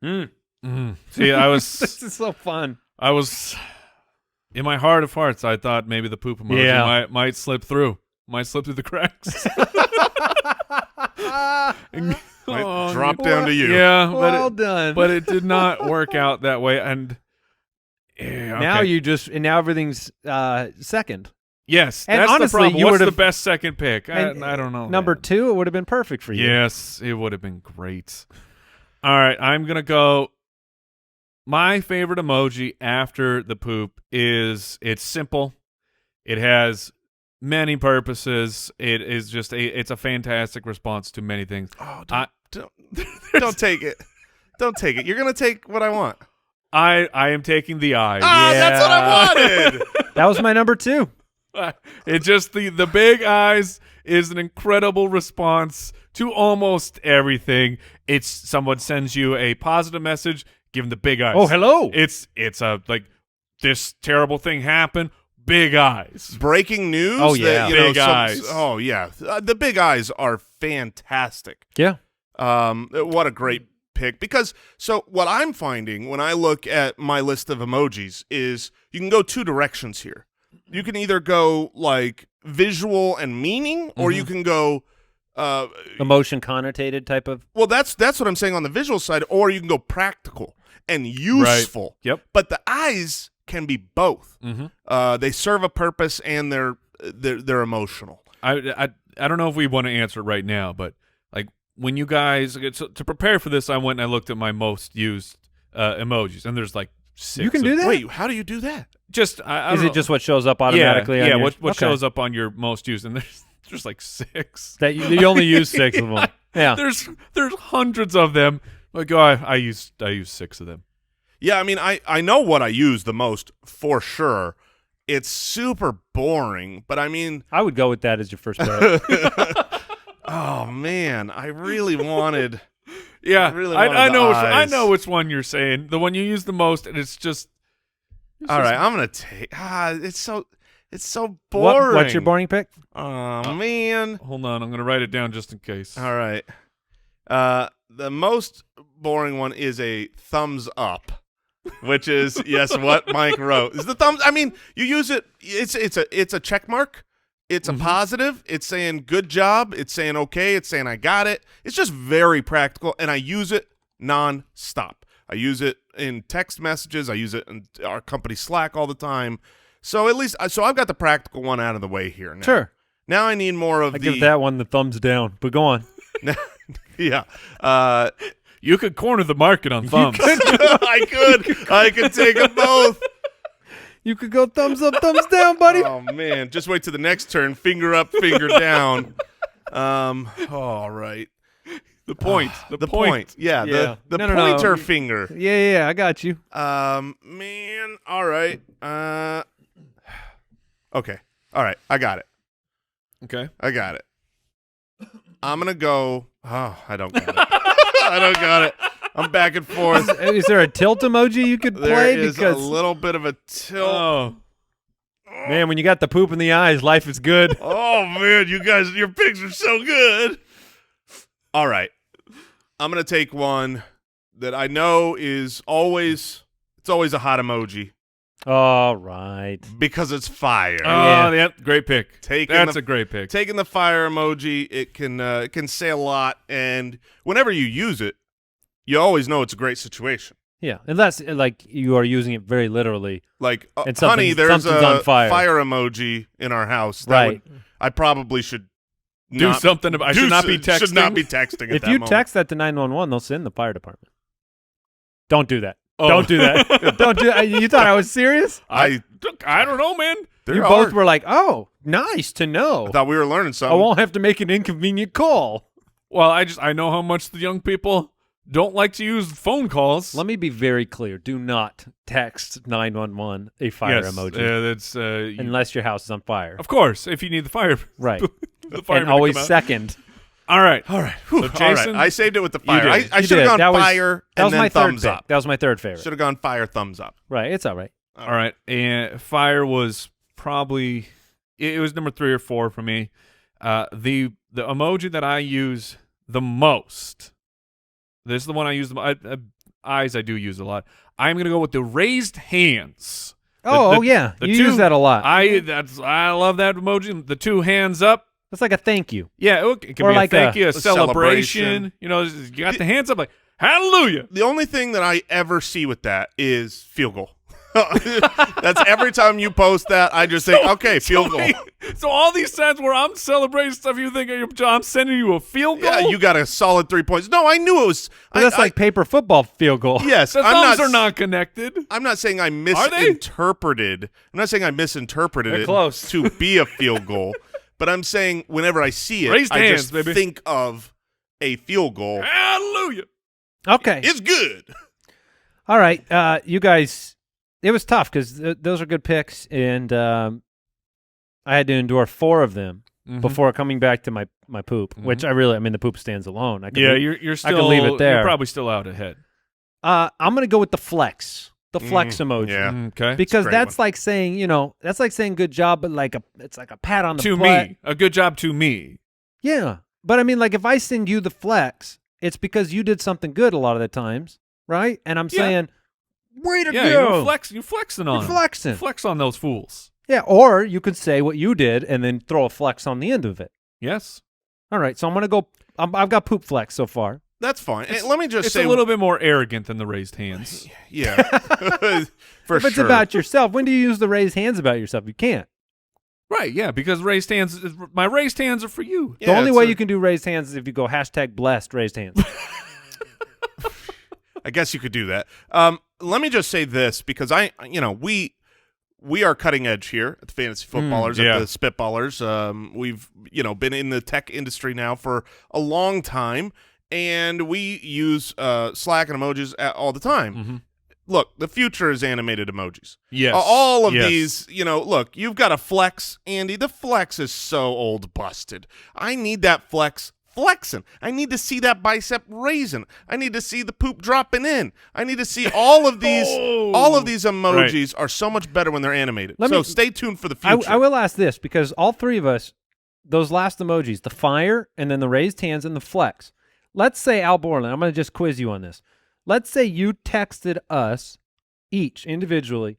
See, I was... This is so fun. I was... In my heart of hearts, I thought maybe the poop emoji might slip through. Might slip through the cracks. Might drop down to you. Yeah, Well done. but it did not work out that way. And Now now everything's second. yes, And that's honestly, the problem. you What's would've- the best second pick? I And, don't know. Number man. 2, it would have been perfect for you. Yes, it would have been great. All right, I'm gonna go. My favorite emoji after the poop is it's simple. It has many purposes. It is just it's a fantastic response to many things. Oh, don't take it. Don't take it. You're going to take what I want. I am taking the eyes. That's what I wanted. That was my number 2. It just the big eyes is an incredible response to almost everything. It's someone sends you a positive message, give them the big eyes. Oh, hello. It's a like this terrible thing happened. Big eyes. Breaking news. Oh, yeah. That, you know, Big eyes. Oh, yeah. The big eyes are fantastic. Yeah. What a great pick. Because so what I'm finding when I look at my list of emojis is you can go 2 directions here. You can either go like visual and meaning, or you can go Emotion connotated type of. well, that's what I'm saying on the visual side, or you can go practical and useful. Right. Yep. But the eyes can be both. They serve a purpose and they're emotional. I don't know if we want to answer it right now, but like when you guys to prepare for this, I went and I looked at my most used emojis, and there's like 6. You can do that? Wait, how do you do that? Just I Is don't it just what shows up automatically? Yeah, on your, what okay. shows up on your most used, and there's like 6. That you only use 6 of them. Yeah. There's hundreds of them. Like I use 6 of them. Yeah, I mean, I know what I use the most for sure. It's super boring, but I mean, I would go with that as your first pick. oh man, I really wanted. Yeah, I really wanted I the know. eyes. I know which one you're saying. The one you use the most, and it's just. All right, I'm gonna take. It's so boring. What's your boring pick? Oh man. Hold on, I'm gonna write it down just in case. All right. The most boring one is a thumbs up, which is yes, what Mike wrote is the thumbs. I mean, you use it. It's a check mark. It's a positive. It's saying good job. It's saying okay. It's saying I got it. It's just very practical, and I use it non-stop. I use it in text messages. I use it in our company Slack all the time. So at least, I've got the practical one out of the way here now. Sure. Now I need more of I give that one the thumbs down, but go on. Yeah. You could corner the market on thumbs. I could take them both. You could go thumbs up, thumbs down, buddy. Oh man, just wait to the next turn. Finger up, finger down. All right. The point. The point. Yeah, Yeah. the No. pointer finger. Yeah, I got you. Man, all right. Okay. All right, I got it. Okay. I got it. I'm going to go. Oh, I don't got it. I don't got it. I'm back and forth. Is there a tilt emoji you could There play? is Because a little bit of a tilt. Oh. man, when you got the poop in the eyes, life is good. Oh, man, you guys, your picks are so good. All right. I'm going to take one that I know is always a hot emoji All right. because it's fire. Oh, yep. Great pick. That's a great pick. Taking the fire emoji, it can say a lot, and whenever you use it, you always know it's a great situation. Yeah, unless like you are using it very literally. Like, And honey, there's something's a on fire. emoji in our house. Right. I probably should Do something about. I should not be texting. Should not be texting. At If that you moment. text that to 911, they'll send the fire department. Don't do that. Oh. Don't do that. Don't do that. You thought I was serious? I don't know, man. You both were like, oh, nice to know. I thought we were learning I something. won't have to make an inconvenient call. Well, I know how much the young people don't like to use phone calls. Let me be very clear. Do not text 911 a fire emoji That's unless your house is on fire. of course, if you need the fire, Right. the fireman And to always come out. second. All right. Whew, So Jason, all right. I saved it with the fire. did. I You should have did. gone That was- fire That and was then my third thumbs pick. up. That was my third favorite. Should have gone fire, thumbs up. Right. It's all right. all right, and fire was probably it was number 3 or 4 for me. The emoji that I use the most. This is the one I use the most. Eyes I do use a lot. I'm gonna go with the raised hands. Oh, yeah. the You two- use that a lot. I love that emoji. The 2 hands up. That's like a thank you. Yeah, it can Or be like a thank you, a celebration. celebration. You know, you got the hands up like hallelujah. The only thing that I ever see with that is field goal. That's every time you post that, I just say, okay, field goal. So all these times where I'm celebrating stuff, you think I'm sending you a field goal? Yeah, you got a solid 3 points. No, I knew it was. But that's like paper football field goal. Yes, The thumbs are not connected. I'm not saying I they? misinterpreted. I'm not saying I misinterpreted They're it close. to be a field goal, but I'm saying whenever I see it, Raised I hands, just baby. think of a field goal. Hallelujah. Okay. It's good. All right. You guys, it was tough because those are good picks, and I had to endure 4 of them before coming back to my poop, which I mean, the poop stands alone. I could Yeah, leave- you're still. I could leave it there. You're probably still out ahead. I'm going to go with the flex emoji. Yeah. Okay. Because great that's like saying, that's like saying good job, but it's like a pat on the To butt. me, a good job to me. Yeah. But I mean, like if I send you the flex, it's because you did something good a lot of the times, right? And I'm Yeah. saying, way to Yeah, go. you're flexing on You're them. flexing. Flex on those fools. Yeah, or you could say what you did and then throw a flex on the end of it. Yes. All right, so I'm going to go I've got poop flex so far. That's fine. And let me just It's say a little bit more arrogant than the raised hands. Yeah. For If it's sure. about yourself, when do you use the raised hands about yourself? You can't. Right, yeah, because raised hands, my raised hands are for you. The Yeah, only it's way a- you can do raised hands is if you go #blessed raised hands. I guess you could do that. Let me just say this because we are cutting edge here at the Fantasy Footballers, yeah. at the Spitballers. We've been in the tech industry now for a long time, and we use Slack and emojis all the time. Look, the future is animated emojis. Yes. All of Yes. these, look, you've got a flex, Andy. The flex is so old busted. I need that flex flexing. I need to see that bicep raising. I need to see the poop dropping in. I need to see all of these. All of these emojis are so much better when they're animated. Let So me- stay tuned for the future. I will ask this because all 3 of us, those last emojis, the fire and then the raised hands and the flex. Let's say, Al Borland, I'm going to just quiz you on this. Let's say you texted us each individually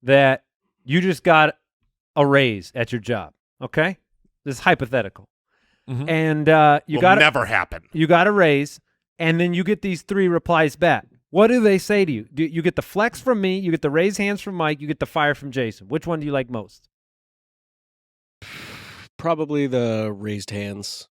that you just got a raise at your job, okay? This is hypothetical. And you Will got never happen. You got a raise, and then you get these 3 replies back. What do they say to you? Do you get the flex from me, you get the raised hands from Mike, you get the fire from Jason. Which one do you like most? Probably the raised hands.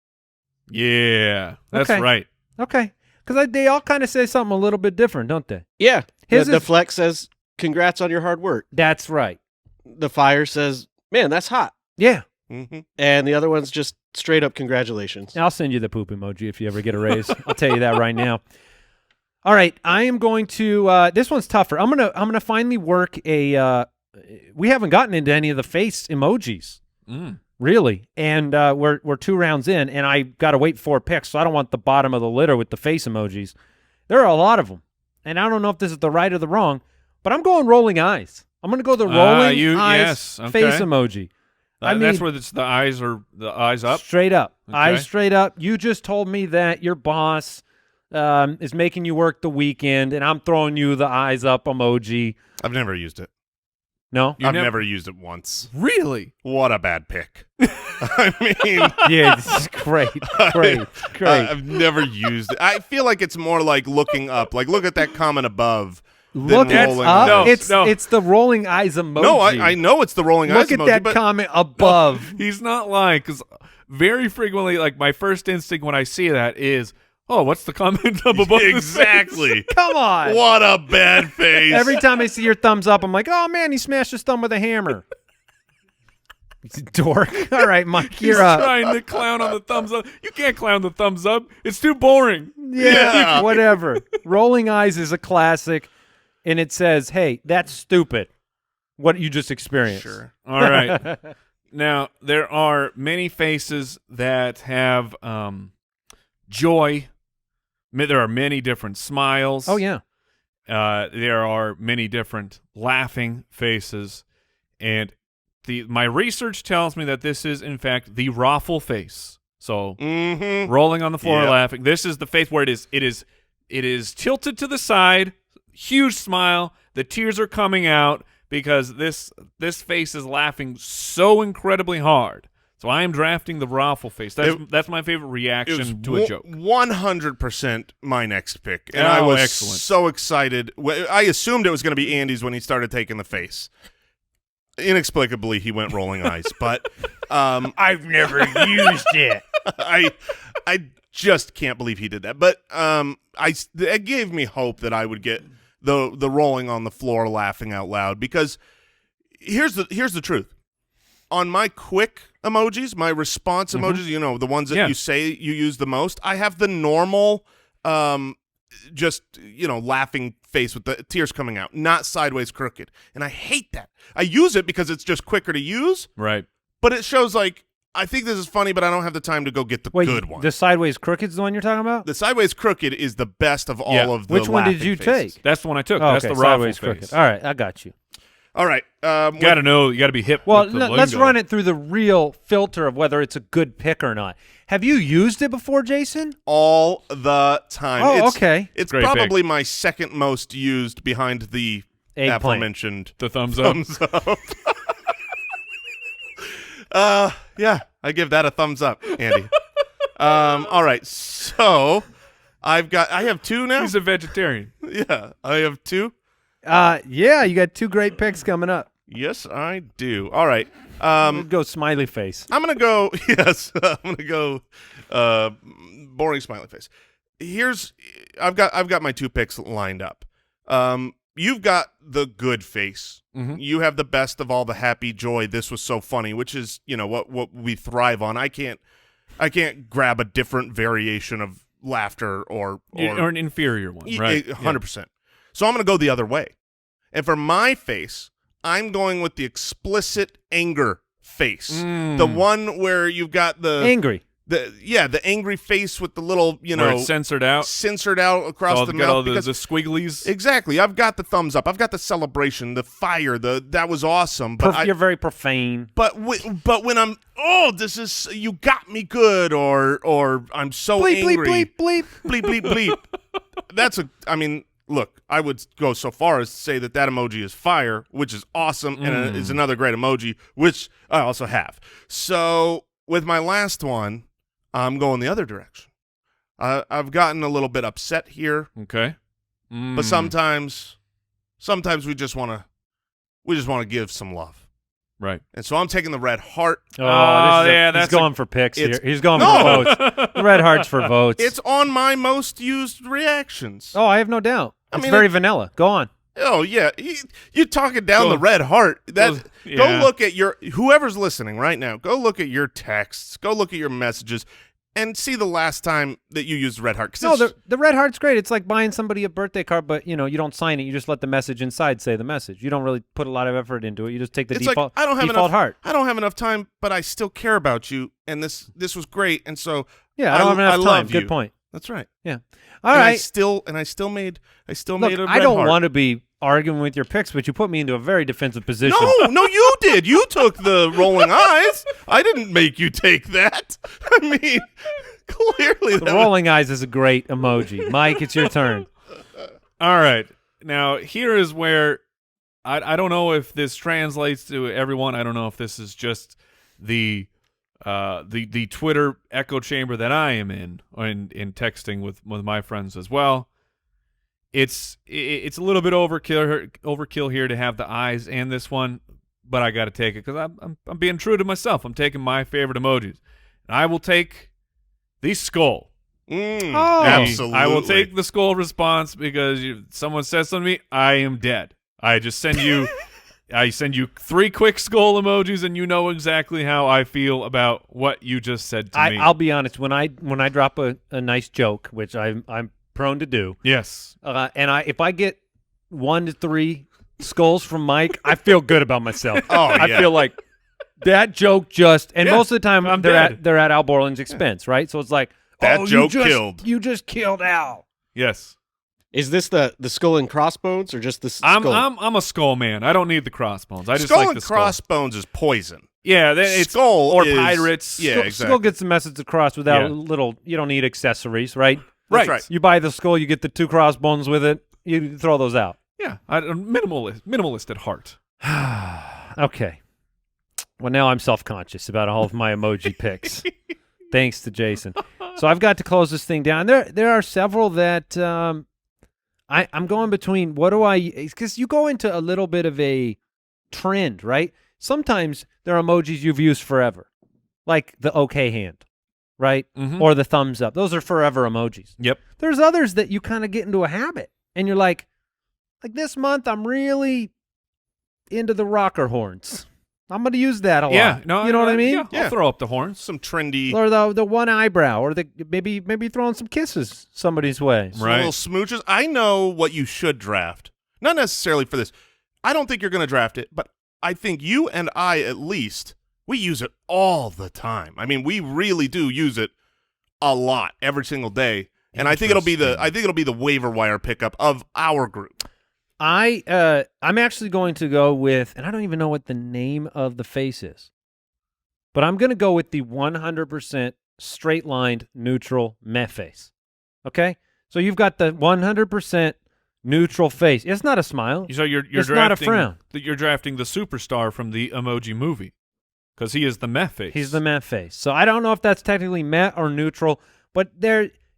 Yeah, that's Okay. right. Okay. Because they all kind of say something a little bit different, don't they? Yeah. His The is- flex says, congrats on your hard work. That's right. The fire says, man, that's hot. Yeah. and the other one's just straight up congratulations. I'll send you the poop emoji if you ever get a raise. I'll tell you that right now. All right, I am going to. This one's tougher. I'm gonna finally work a. We haven't gotten into any of the face emojis, really, and we're 2 rounds in, and I got to wait 4 picks, so I don't want the bottom of the litter with the face emojis. There are a lot of them, and I don't know if this is the right or the wrong, but I'm going rolling eyes. I'm going to go the rolling eyes face emoji. I mean, that's where it's the eyes or the eyes up? Straight up. Okay. Eyes straight up. You just told me that your boss is making you work the weekend, and I'm throwing you the eyes up emoji. I've never used it. No? I've never used it once. Really? What a bad pick. I mean... Yeah, this is great. Great. I've never used it. I feel like it's more like looking up. Like, look at that comment above. Look at rolling up. eyes. It's the rolling eyes emoji. No, I know it's the rolling eyes emoji. Look at that comment above. He's not lying, because very frequently, like, my first instinct when I see that is, oh, what's the comment up above? Exactly. Come on. What a bad face. Every time I see your thumbs up, I'm like, oh, man, he smashed his thumb with a hammer. Dork. All right, Mike, He's you're up. trying to clown on the thumbs up. You can't clown the thumbs up. It's too boring. Yeah, whatever. Rolling eyes is a classic, and it says, hey, that's stupid, what you just experienced. Sure. All right. Now, there are many faces that have joy. There are many different smiles. Oh, yeah. There are many different laughing faces. And my research tells me that this is, in fact, the Raffle Face. So rolling on the floor laughing. This is the face where it is tilted to the side, huge smile. The tears are coming out because this face is laughing so incredibly hard. So I am drafting the Raffle Face. That's my favorite reaction to a joke. 100% my next pick. And I was so excited. I assumed it was going to be Andy's when he started taking the face. Inexplicably, he went rolling eyes. But I've never used it. I just can't believe he did that. But it gave me hope that I would get the rolling on the floor laughing out loud, because here's the truth. On my quick emojis, my response emojis, the ones that you say you use the most, I have the normal just laughing face with the tears coming out, not sideways crooked. And I hate that. I use it because it's just quicker to use. Right. But it shows like, I think this is funny, but I don't have the time to go get the good one. The sideways crooked is the one you're talking about? The sideways crooked is the best of all of the Which one did you faces. take? That's the one I took. Oh, That's okay. the Raffle Sideways Face. crooked. All right, I got you. All right. You got to know. You got to be hip. Well, with the let's lingo. run it through the real filter of whether it's a good pick or not. Have you used it before, Jason? All the time. Oh, okay. It's Great probably my second most used behind the Eggplant. aforementioned The thumbs up. Yeah, I give that a thumbs up, Andy. All right, so I have 2 now. He's a vegetarian. Yeah, I have 2. Yeah, you got 2 great picks coming up. Yes, I do. All right. Go smiley face. I'm gonna go. Yes, I'm gonna go. Boring smiley face. I've got my 2 picks lined up. You've got the good face. You have the best of all the happy joy. This was so funny, which is what we thrive on. I can't grab a different variation of laughter or an inferior one, right? 100%. So I'm gonna go the other way, and for my face, I'm going with the explicit anger face, the one where you've got the angry. The angry face with the little, where it's censored out across the mouth. All the squigglies. Exactly. I've got the thumbs up. I've got the celebration, the fire, that was awesome. But you're very profane. But when I'm, this is, you got me good, or I'm so bleep, angry. Bleep, bleep, bleep. Bleep, bleep, bleep. Look, I would go so far as to say that emoji is fire, which is awesome, and is another great emoji, which I also have. So with my last one, I'm going the other direction. I've gotten a little bit upset here. Okay. But sometimes we just want to give some love. Right. And so I'm taking the red heart. He's going for picks here. He's going for votes. The red heart's for votes. It's on my most used reactions. Oh, I have no doubt. It's very vanilla. Go on. Oh yeah, you're talking down the red heart. Go look at whoever's listening right now. Go look at your texts. Go look at your messages, and see the last time that you used red heart. No, the red heart's great. It's like buying somebody a birthday card, but you don't sign it. You just let the message inside say the message. You don't really put a lot of effort into it. You just take the default. I don't have default heart. I don't have enough time, but I still care about you, and this was great, and so I don't have enough time. Love Good you. Point. That's right. Yeah. All right. I still made a red I don't heart. want to be arguing with your picks, but you put me into a very defensive position. No, you did. You took the rolling eyes. I didn't make you take that. I mean, clearly. The rolling eyes is a great emoji. Mike, it's your turn. All right. Now, here is where I don't know if this translates to everyone. I don't know if this is just the Twitter echo chamber that I am in texting with my friends as well. It's a little bit overkill here to have the eyes and this one, but I got to take it because I'm being true to myself. I'm taking my favorite emojis, and I will take the skull. Absolutely, I will take the skull response because someone says something to me, I am dead. I just send you. I send you 3 quick skull emojis, and you know exactly how I feel about what you just said to me. I'll be honest. When I drop a nice joke, which I'm prone to do. Yes. And if I get 1 to 3 skulls from Mike, I feel good about myself. I feel like that joke most of the time they're at Al Borland's expense, right? So it's like that joke killed. You just killed Al. Yes. Is this the skull and crossbones or just the skull? I'm a skull man. I don't need the crossbones. I just skull like and the skull. crossbones is poison. Yeah, it's skull or is, pirates. Yeah, exactly. Skull gets the message across without you don't need accessories, right? That's right. You buy the skull, you get the 2 crossbones with it. You throw those out. Yeah, I'm minimalist at heart. Okay. Well, now I'm self-conscious about all of my emoji picks. Thanks to Jason. So I've got to close this thing down. There are several that I'm going between. What do I? Because you go into a little bit of a trend, right? Sometimes there are emojis you've used forever, like the okay hand, right? Mm-hmm. Or the thumbs up. Those are forever emojis. Yep. There's others that you kind of get into a habit, and you're like this month I'm really into the rocker horns. I'm going to use that a lot. No, you know what I mean? Yeah, I'll throw up the horns. Some trendy. Or the one eyebrow, or maybe throwing some kisses somebody's way. Some little smooches. I know what you should draft. Not necessarily for this. I don't think you're going to draft it, but I think you and I at least, we use it all the time. I mean, we really do use it a lot every single day. And I think it'll be the waiver wire pickup of our group. I'm actually going to go with, and I don't even know what the name of the face is, but I'm going to go with the 100% straight-lined neutral meh face. Okay? So you've got the 100% neutral face. It's not a smile. So you're it's drafting, not a frown. You're drafting the superstar from the Emoji movie because he is the meh face. He's the meh face. So I don't know if that's technically meh or neutral, but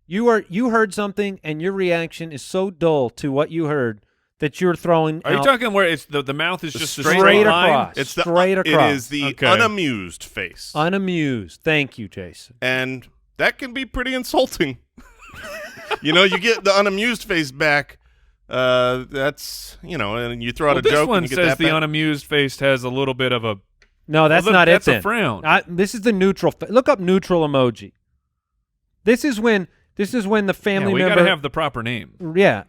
you heard something and your reaction is so dull to what you heard that you're throwing. Are you talking where it's the mouth is just straight line? across? It's straight across. It is the unamused face. Unamused. Thank you, Jason. And that can be pretty insulting. You get the unamused face back. That's and you throw out a joke. This one and you get says that the back. unamused face has a little bit of a. No, that's not it. That's then. a frown. This is the neutral. Look up neutral emoji. This is when the family we member. gotta have the proper name. Yeah,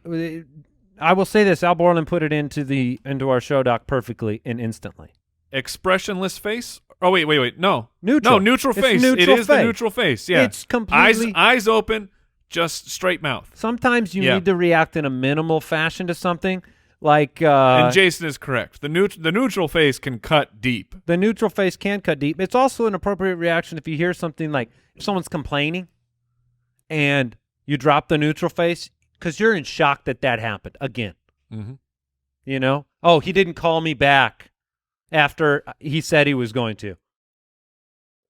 I will say this: Al Borland put it into our show doc perfectly and instantly. Expressionless face. Oh wait, no, neutral. No, neutral It's face. neutral It is face. the neutral face. Yeah, It's completely eyes open, just straight mouth. Sometimes you need to react in a minimal fashion to something, like. And Jason is correct. The neutral face can cut deep. The neutral face can cut deep. It's also an appropriate reaction if you hear something like if someone's complaining, and you drop the neutral face because you're in shock that happened again. Mm-hmm. Oh, he didn't call me back after he said he was going to.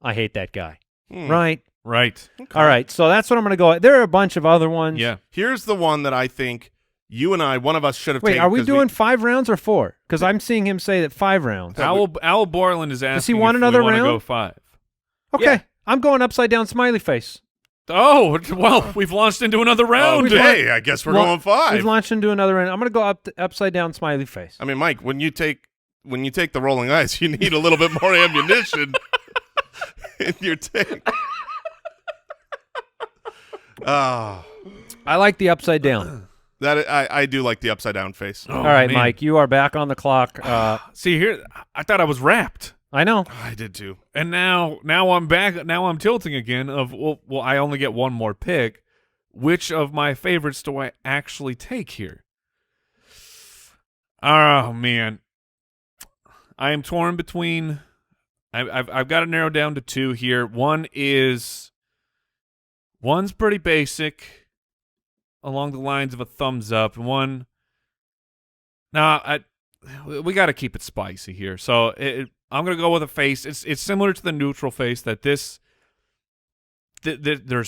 I hate that guy. Right. Okay. All right. So that's what I'm going to go. There are a bunch of other ones. Yeah. Here's the one that I think you and I, one of us should have Wait, taken. are we doing 5 rounds or 4? Because I'm seeing him say that 5 rounds. Al Borland is asking. Does he want if another we round? Go 5. Okay. Yeah. I'm going upside down smiley face. Oh, well, we've launched into another round. Okay, I guess we're going 5. We've launched into another round. I'm going to go upside down smiley face. I mean, Mike, when you take the rolling eyes, you need a little bit more ammunition in your tank. I like the upside down. I do like the upside down face. Oh, All right, man. Mike, you are back on the clock. See here, I thought I was wrapped. I know. I did too. And now I'm back. Now I'm tilting again. Well, I only get one more pick. Which of my favorites do I actually take here? Oh man, I am torn between. I've got to narrow down to 2 here. One's pretty basic, along the lines of a thumbs up. And we got to keep it spicy here. So I'm going to go with a face. It's similar to the neutral face that there's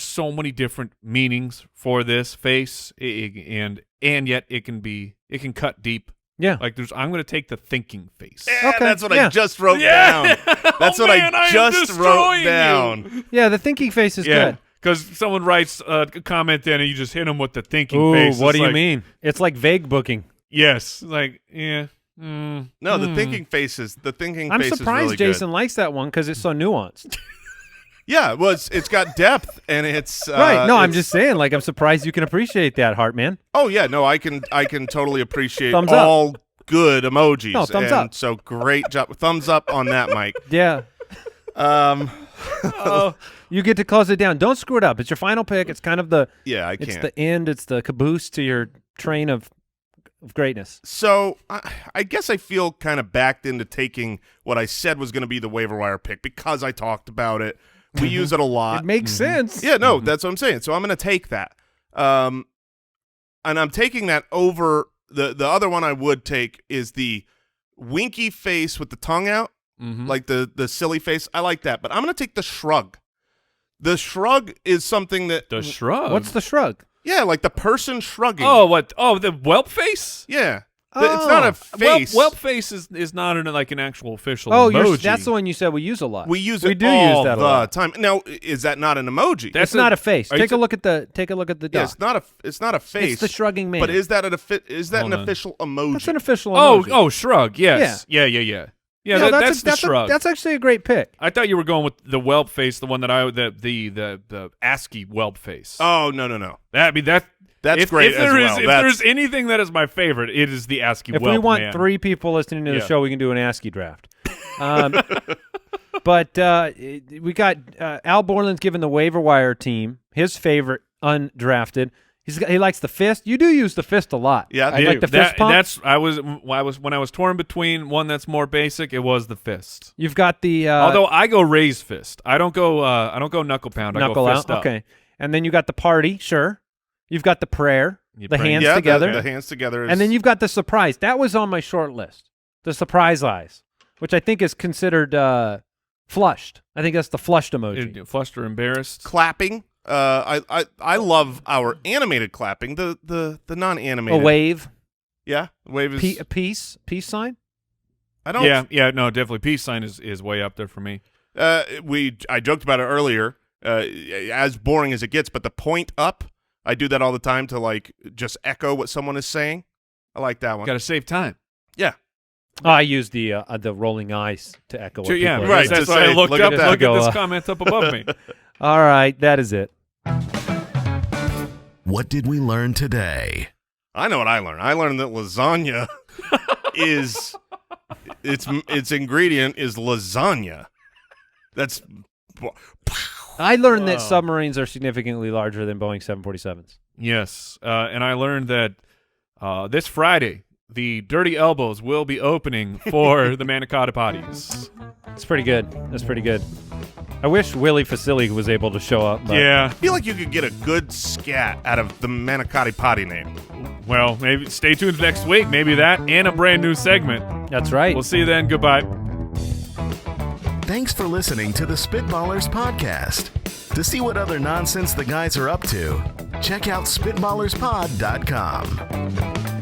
so many different meanings for this face, and yet it can cut deep. Yeah. Like I'm going to take the thinking face. Yeah, Okay, that's what yeah. I just wrote down. That's what man, I am just wrote destroying down. you. Yeah, the thinking face is good. Because someone writes a comment in and you just hit them with the thinking Ooh, face. what It's do you like, mean? It's like vague booking. Yes. Like, yeah. No, the thinking face is I'm really surprised good. Jason likes that one because it's so nuanced. Yeah, well, it's got depth and it's Right. No, I'm it's- just saying, like, I'm surprised you can appreciate that, Heartman. Oh yeah, no, I can totally appreciate Thumbs up. all good emojis. No, thumbs and up. So great job, thumbs up on that, Mike. Yeah. You get to close it down. Don't screw it up. It's your final pick. It's kind of the Yeah, I it's can't. the end. It's the caboose to your train of greatness. So I guess I feel kind of backed into taking what I said was going to be the waiver wire pick because I talked about it. We use it a lot. It makes sense. Yeah, no, that's what I'm saying. So I'm going to take that. And I'm taking that over the other one I would take is the winky face with the tongue out, like the silly face. I like that. But I'm going to take the shrug. The shrug is something that The shrug. What's the shrug? yeah, like the person shrugging. Oh, what? Oh, the whelp face? Yeah. It's not a face. Whelp face is not an actual official Oh, emoji. that's the one you said we use a lot. We use We it do all use that a the lot. time. Now, is that not an emoji? It's not a face. Are you Take a look at the doc. Yeah, it's not a face. It's the shrugging man. But is that an Hold on. official emoji? That's an official Oh, emoji. shrug. Yes. Yeah. Yeah, No, that's the shrug. That's actually a great pick. I thought you were going with the whelp face, the one that the ASCII whelp face. Oh, no. That's if, great If there as well. if That's- there's anything that is my favorite, it is the ASCII If whelp we want man. 3 people listening to the Yeah. show, we can do an ASCII draft. But we got Al Borland's given the waiver wire team his favorite undrafted. He likes the fist. You do use the fist a lot. Yeah, I I do. like the fist pump. When I was torn between one that's more basic, it was the fist. You've got the Although I go raised fist, I don't go knuckle pound. I knuckle go fist out. up. Okay, and then you got the party. Sure, you've got the prayer, You the pray. hands yeah, together, The hands together. Is, and then you've got the surprise. That was on my short list. The surprise eyes, which I think is considered flushed. I think that's the flushed emoji. Flushed or embarrassed. clapping. I love our animated clapping. The non-animated. A wave, Yeah, wave is. a peace sign. I don't. Yeah, no, definitely. Peace sign is way up there for me. I joked about it earlier. As boring as it gets, but the point up, I do that all the time to like just echo what someone is saying. I like that one. Got to save time. Yeah. Oh, I use the rolling eyes to echo. What Yeah, people are right. saying. That's to why I say, looked look up. at that. Look Go, at this comment up above me. All right, that is it. What did we learn today? I know what I learned. I learned that lasagna is its ingredient is lasagna. That's I learned that submarines are significantly larger than Boeing 747s. Yes, and I learned that this Friday the Dirty Elbows will be opening for the Manicotti Potties. It's pretty good. That's pretty good. I wish Willie Facili was able to show up. But Yeah. I feel like you could get a good scat out of the Manicotti Potty name. Well, maybe stay tuned next week. Maybe that and a brand new segment. That's right. We'll see you then. Goodbye. Thanks for listening to the Spitballers podcast. To see what other nonsense the guys are up to, check out SpitballersPod.com.